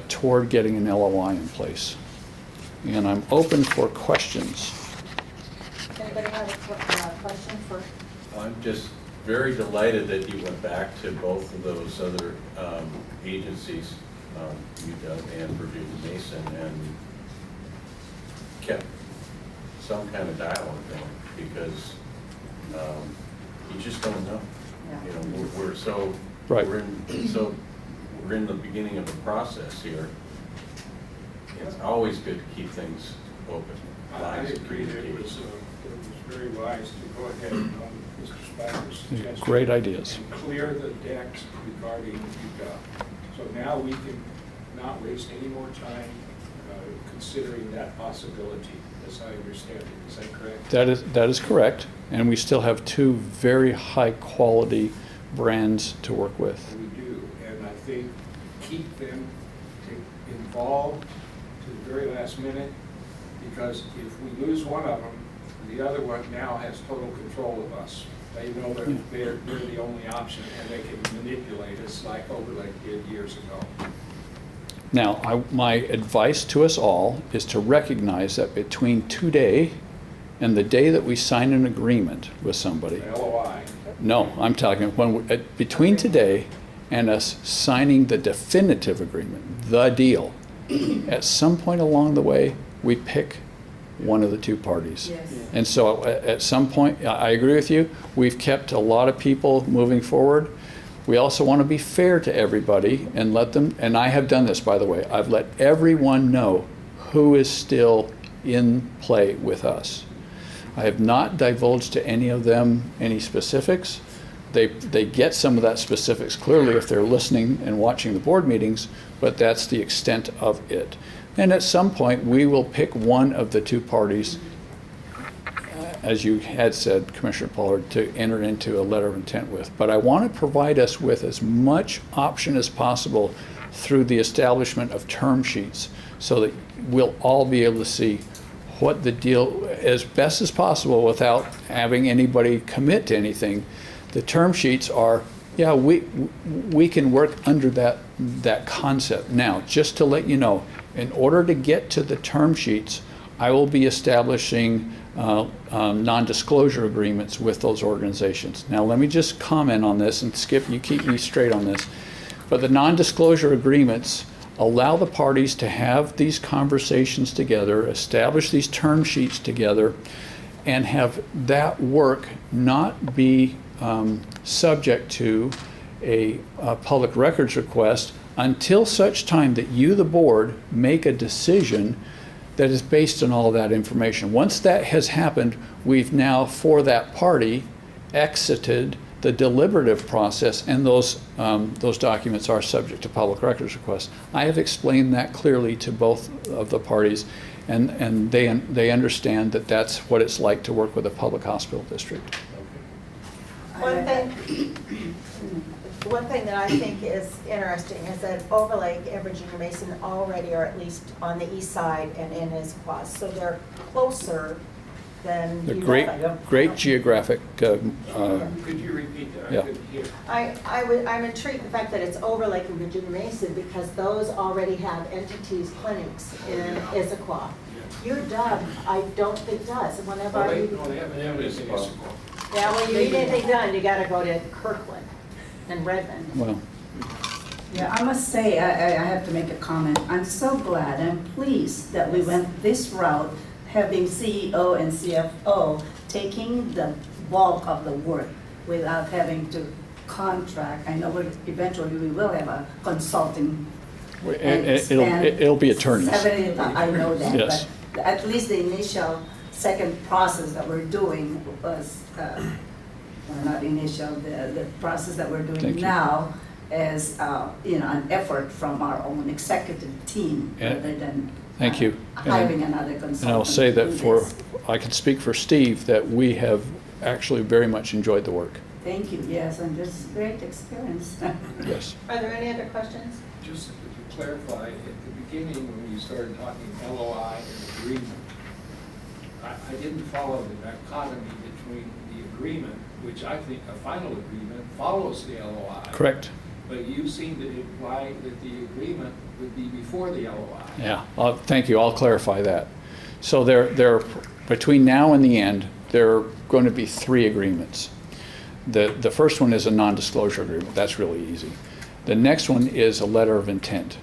toward getting an LOI in place. And I'm open for questions. I'm just very delighted that you went back to both of those other agencies, UW and Purdue Mason, and kept some kind of dialogue going, because you just don't know. You know, we're so Right. we're in the beginning of the process here. It's always good to keep things open. I Lines of agree that it communication. was very wise to go ahead and Mr. Speicher's suggestion. Great ideas. And clear the decks regarding UW. So now we can not waste any more time considering that possibility, as I understand it. Is that correct? That is correct, and we still have two very high-quality brands to work with. We do, and I think keep them involved to the very last minute, because if we lose one of them, the other one now has total control of us. They know that they're the only option, and they can manipulate us like Overlake did years ago. Now, my advice to us all is to recognize that between today and the day that we sign an agreement with somebody, The LOI. no, I'm talking between today and us signing the definitive agreement, the deal, at some point along the way, we pick one of the two parties. Yes. And so at some point, I agree with you, we've kept a lot of people moving forward. We also want to be fair to everybody and let them, and I have done this, by the way, I've let everyone know who is still in play with us. I have not divulged to any of them any specifics. They get some of that specifics clearly if they're listening and watching the board meetings, but that's the extent of it. And at some point, we will pick one of the two parties, as you had said, Commissioner Pollard, to enter into a letter of intent with. But I want to provide us with as much option as possible through the establishment of term sheets, so that we'll all be able to see what the deal, as best as possible without having anybody commit to anything. The term sheets are, yeah, we can work under that concept. Now, just to let you know, in order to get to the term sheets, I will be establishing non-disclosure agreements with those organizations. Now, let me just comment on this, and Skip, you keep me straight on this. But the non-disclosure agreements allow the parties to have these conversations together, establish these term sheets together, and have that work not be subject to a public records request until such time that you, the board, make a decision that is based on all that information. Once that has happened, we've now, for that party, exited the deliberative process, and those documents are subject to public records requests. I have explained that clearly to both of the parties, and they understand that that's what it's like to work with a public hospital district. One thing that I think is interesting is that Overlake and Virginia Mason already are at least on the east side and in Issaquah, so they're closer than They're UW. great geographic. Could you repeat that? Yeah. I couldn't hear. I'm intrigued the fact that it's Overlake and Virginia Mason, because those already have entities, clinics in Issaquah. UW, I don't think does. Whenever Well, I they have an evidence in Issaquah. yeah, when you need anything done, you got to go to Kirkland and Redmond. Well, Yeah, I must say, I have to make a comment. I'm so glad and pleased that we went this route, having CEO and CFO taking the bulk of the work without having to contract. I know eventually we will have a consulting. it'll be attorneys. I know that, Yes. but at least the initial second process that we're doing was, well, not initial, the process that we're doing Thank you. now is, an effort from our own executive team And- rather than Thank you. hiring another consultant. And I'll say to that do this. I can speak for Steve, that we have actually very much enjoyed the work. Thank you, yes, and this is great experience. Yes. Are there any other questions? Just to clarify, at the beginning, when you started talking LOI and agreement, I didn't follow the dichotomy between the agreement, which I think a final agreement follows the LOI. Correct. But you seem to imply that the agreement would be before the LOI. Yeah, thank you. I'll clarify that. So there, between now and the end, there are going to be 3 agreements. the first one is a non-disclosure agreement. That's really easy. The next one is a letter of intent.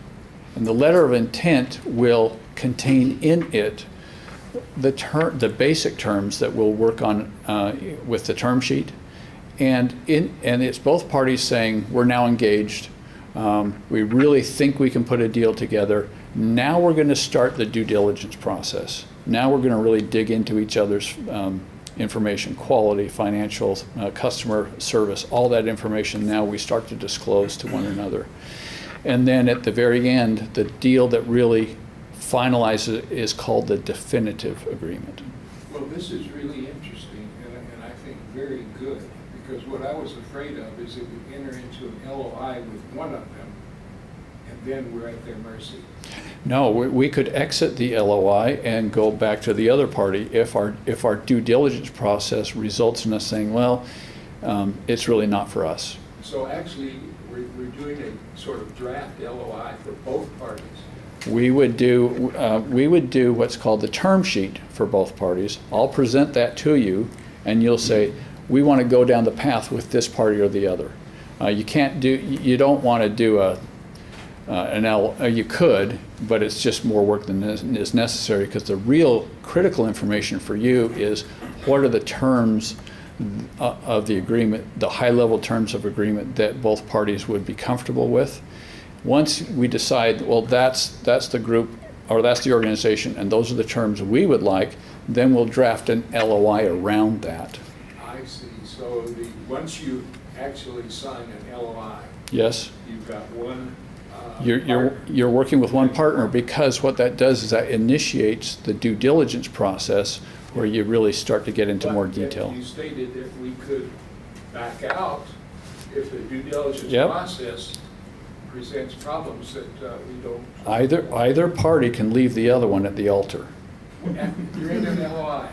And the letter of intent will contain in it the basic terms that we'll work on with the term sheet. And it's both parties saying, we're now engaged. We really think we can put a deal together. Now we're going to start the due diligence process. Now we're going to really dig into each other's information, quality, financial, customer service, all that information. Now we start to disclose to one another. And then at the very end, the deal that really finalizes it is called the definitive agreement. Well, this is really interesting and I think very good, because what I was afraid of is that we enter into an LOI with one of them and then we're at their mercy. No, we could exit the LOI and go back to the other party if our due diligence process results in us saying, well, it's really not for us. So actually, we're doing a sort of draft LOI for both parties. We would do what's called the term sheet for both parties. I'll present that to you, and you'll say, we want to go down the path with this party or the other. You don't want to do you could, but it's just more work than is necessary, because the real critical information for you is what are the terms of the agreement, the high-level terms of agreement that both parties would be comfortable with. Once we decide, well, that's the group or that's the organization and those are the terms we would like, then we'll draft an LOI around that. I see. So once you actually sign an LOI, yes, you've got one. You're working with one partner, because what that does is that initiates the due diligence process where you really start to get into more detail. You stated that we could back out if the due diligence process presents problems that we don't. Either party can leave the other one at the altar. You're in an LOI.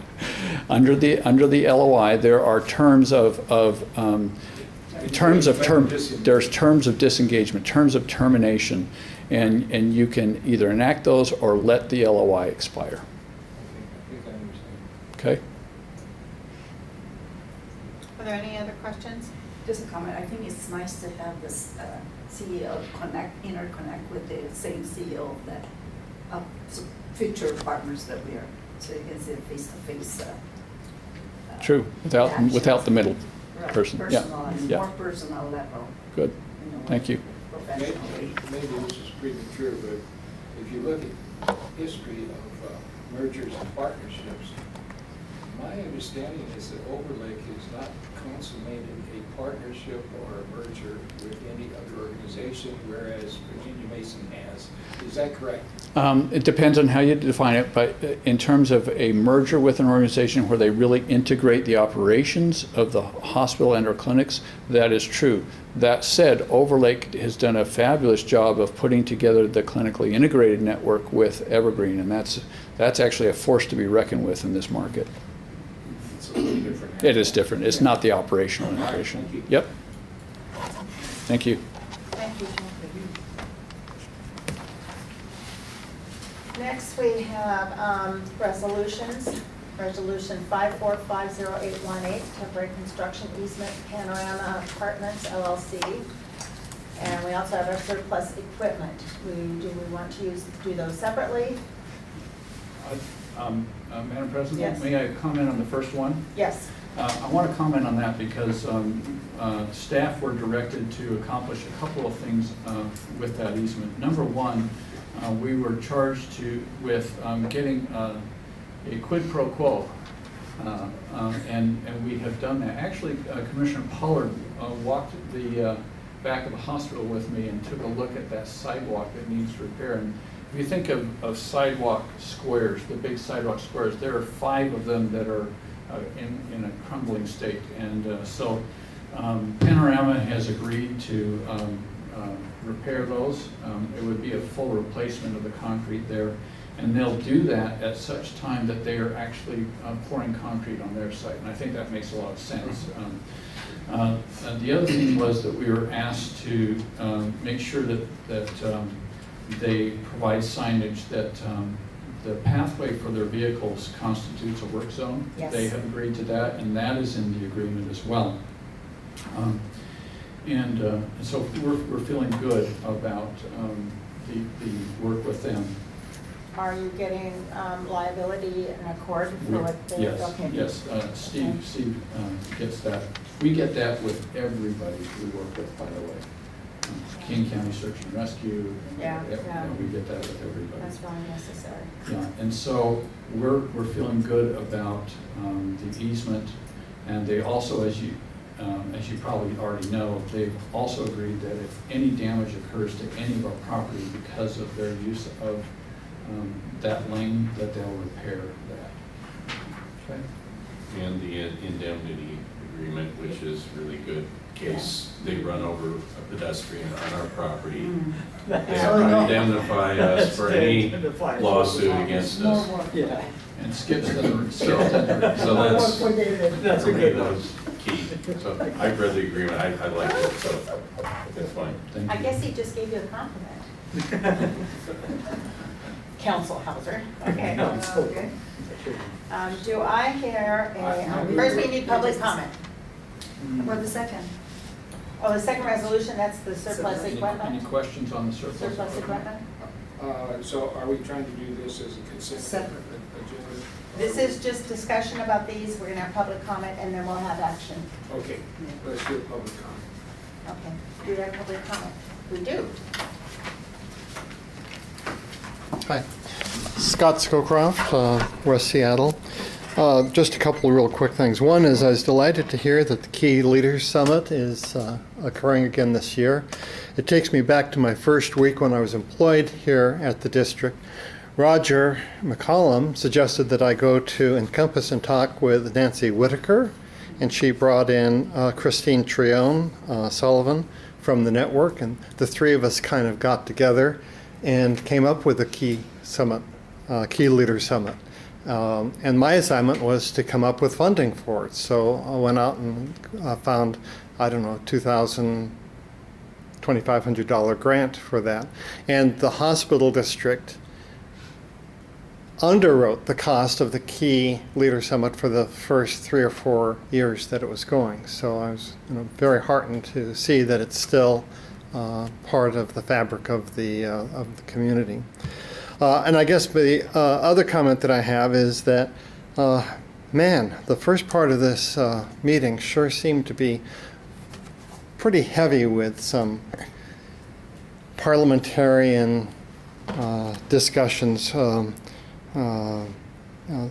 Under the LOI, there are terms of there's terms of disengagement, terms of termination, and you can either enact those or let the LOI expire. I think I understand. Okay. Are there any other questions? Just a comment. I think it's nice to have this CEO interconnect with the same CEO that future partners that we are, so you can see face-to-face. True. Without the middle person. Personal and yeah. more personal level. Good. Thank you. Professionally. Maybe this is premature, but if you look at history of mergers and partnerships, my understanding is that Overlake has not consummated a partnership or a merger with any other organization, whereas Virginia Mason has. Is that correct? It depends on how you define it, but in terms of a merger with an organization where they really integrate the operations of the hospital and or clinics, that is true. That said, Overlake has done a fabulous job of putting together the clinically integrated network with Evergreen, and that's actually a force to be reckoned with in this market. It's a little different. It is different. It's not the operational integration. Thank you. Yep. Thank you. Thank you, Jim. Next, we have resolutions. Resolution 5450-818, temporary construction easement, Panorama Apartments LLC. And we also have our surplus equipment. Do we want to do those separately? Madam President, Yes. may I comment on the first one? Yes. I want to comment on that because staff were directed to accomplish a couple of things with that easement. Number one, we were charged with getting a quid pro quo, and we have done that. Actually, Commissioner Pollard walked the back of the hospital with me and took a look at that sidewalk that needs repair. And if you think of sidewalk squares, the big sidewalk squares, there are 5 of them that are in a crumbling state. And so Panorama has agreed to repair those. It would be a full replacement of the concrete there. And they'll do that at such time that they are actually pouring concrete on their site. And I think that makes a lot of sense. The other thing was that we were asked to make sure that they provide signage that the pathway for their vehicles constitutes a work zone. Yes. They have agreed to that, and that is in the agreement as well. And so we're feeling good about the work with them. Are you getting liability in accord for what they? Yes, Okay. yes, Steve gets that. We get that with everybody we work with, by the way. King County Search and Rescue. Yeah. We get that with everybody. That's really necessary. Yeah, and so we're feeling good about the easement, and they also, as you probably already know, they've also agreed that if any damage occurs to any of our property because of their use of that lane, that they'll repair that. Okay. And the indemnity agreement, which is really good, in case they run over a pedestrian on our property. They have to indemnify us for any lawsuit against us. Yeah. And Skip's done the So that's okay, that was key. So I've read the agreement, I like it, so it's fine. Thank I you. guess he just gave you a compliment. Counsel Hauser. Okay. Okay. Do I hear a, first we need public comment. For the second. Oh, the second resolution, that's the surplus Any equipment? questions on the surplus? Surplus equipment? So are we trying to do this as a consent Separate. agenda? This is just discussion about these. We're gonna have public comment and then we'll have action. Okay, let's do a public comment. Okay. Do we have public comment? We do. Hi, Scott Scowcroft, West Seattle. Just a couple of real quick things. One is I was delighted to hear that the Key Leaders Summit is occurring again this year. It takes me back to my first week when I was employed here at the district. Roger McCollum suggested that I go to Encompass and talk with Nancy Whitaker, and she brought in Christine Trione Sullivan from the network, and the three of us kind of got together and came up with a Key Summit, Key Leaders Summit. And my assignment was to come up with funding for it. So I went out and found, I don't know, $2,500 grant for that. And the hospital district underwrote the cost of the Key Leader Summit for the first 3 or 4 years that it was going. So I was very heartened to see that it's still part of the fabric of the community. And I guess the other comment that I have is that, man, the first part of this meeting sure seemed to be pretty heavy with some parliamentarian discussions,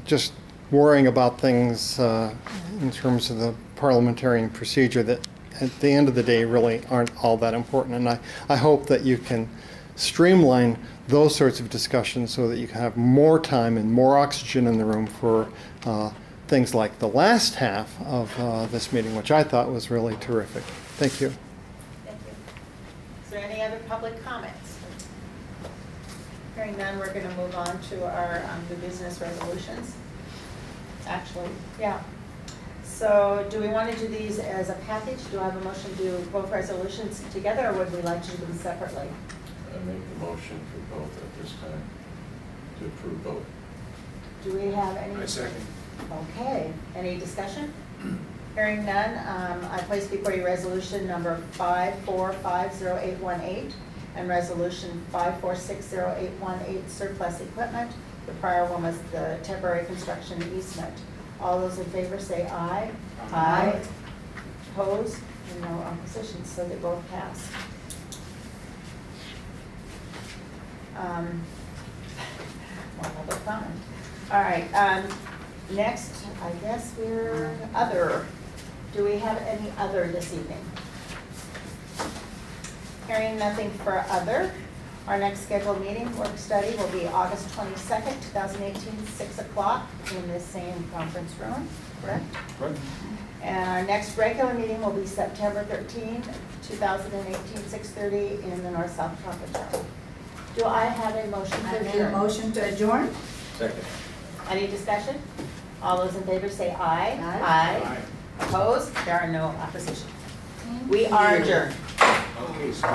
just worrying about things in terms of the parliamentarian procedure that at the end of the day really aren't all that important. And I hope that you can streamline those sorts of discussions so that you can have more time and more oxygen in the room for things like the last half of this meeting, which I thought was really terrific. Thank you. Thank you. Is there any other public comments? Hearing none, we're going to move on to our new business resolutions. Actually, yeah. So do we want to do these as a package? Do I have a motion to do both resolutions together, or would we like to do them separately? I make the motion for both at this time, to approve both. Do we have any? I second. Okay, any discussion? Hearing none, I place before you resolution number 5450818 and resolution 5460818 surplus equipment. The prior one was the temporary construction easement. All those in favor say aye. Aye. Opposed? And no opposition, so they both pass. More public comment. All right, next, I guess we're other. Do we have any other this evening? Hearing nothing for other, our next scheduled meeting, work study, will be August 22nd, 2018, 6 o'clock in this same conference room, correct? Right. And our next regular meeting will be September 13, 2018, 6:30 in the North-South Conference Room. Do I have a motion I to made a adjourn? motion to adjourn. Second. Any discussion? All those in favor say aye. Aye. Opposed? There are no opposition. We are adjourned. Okay, so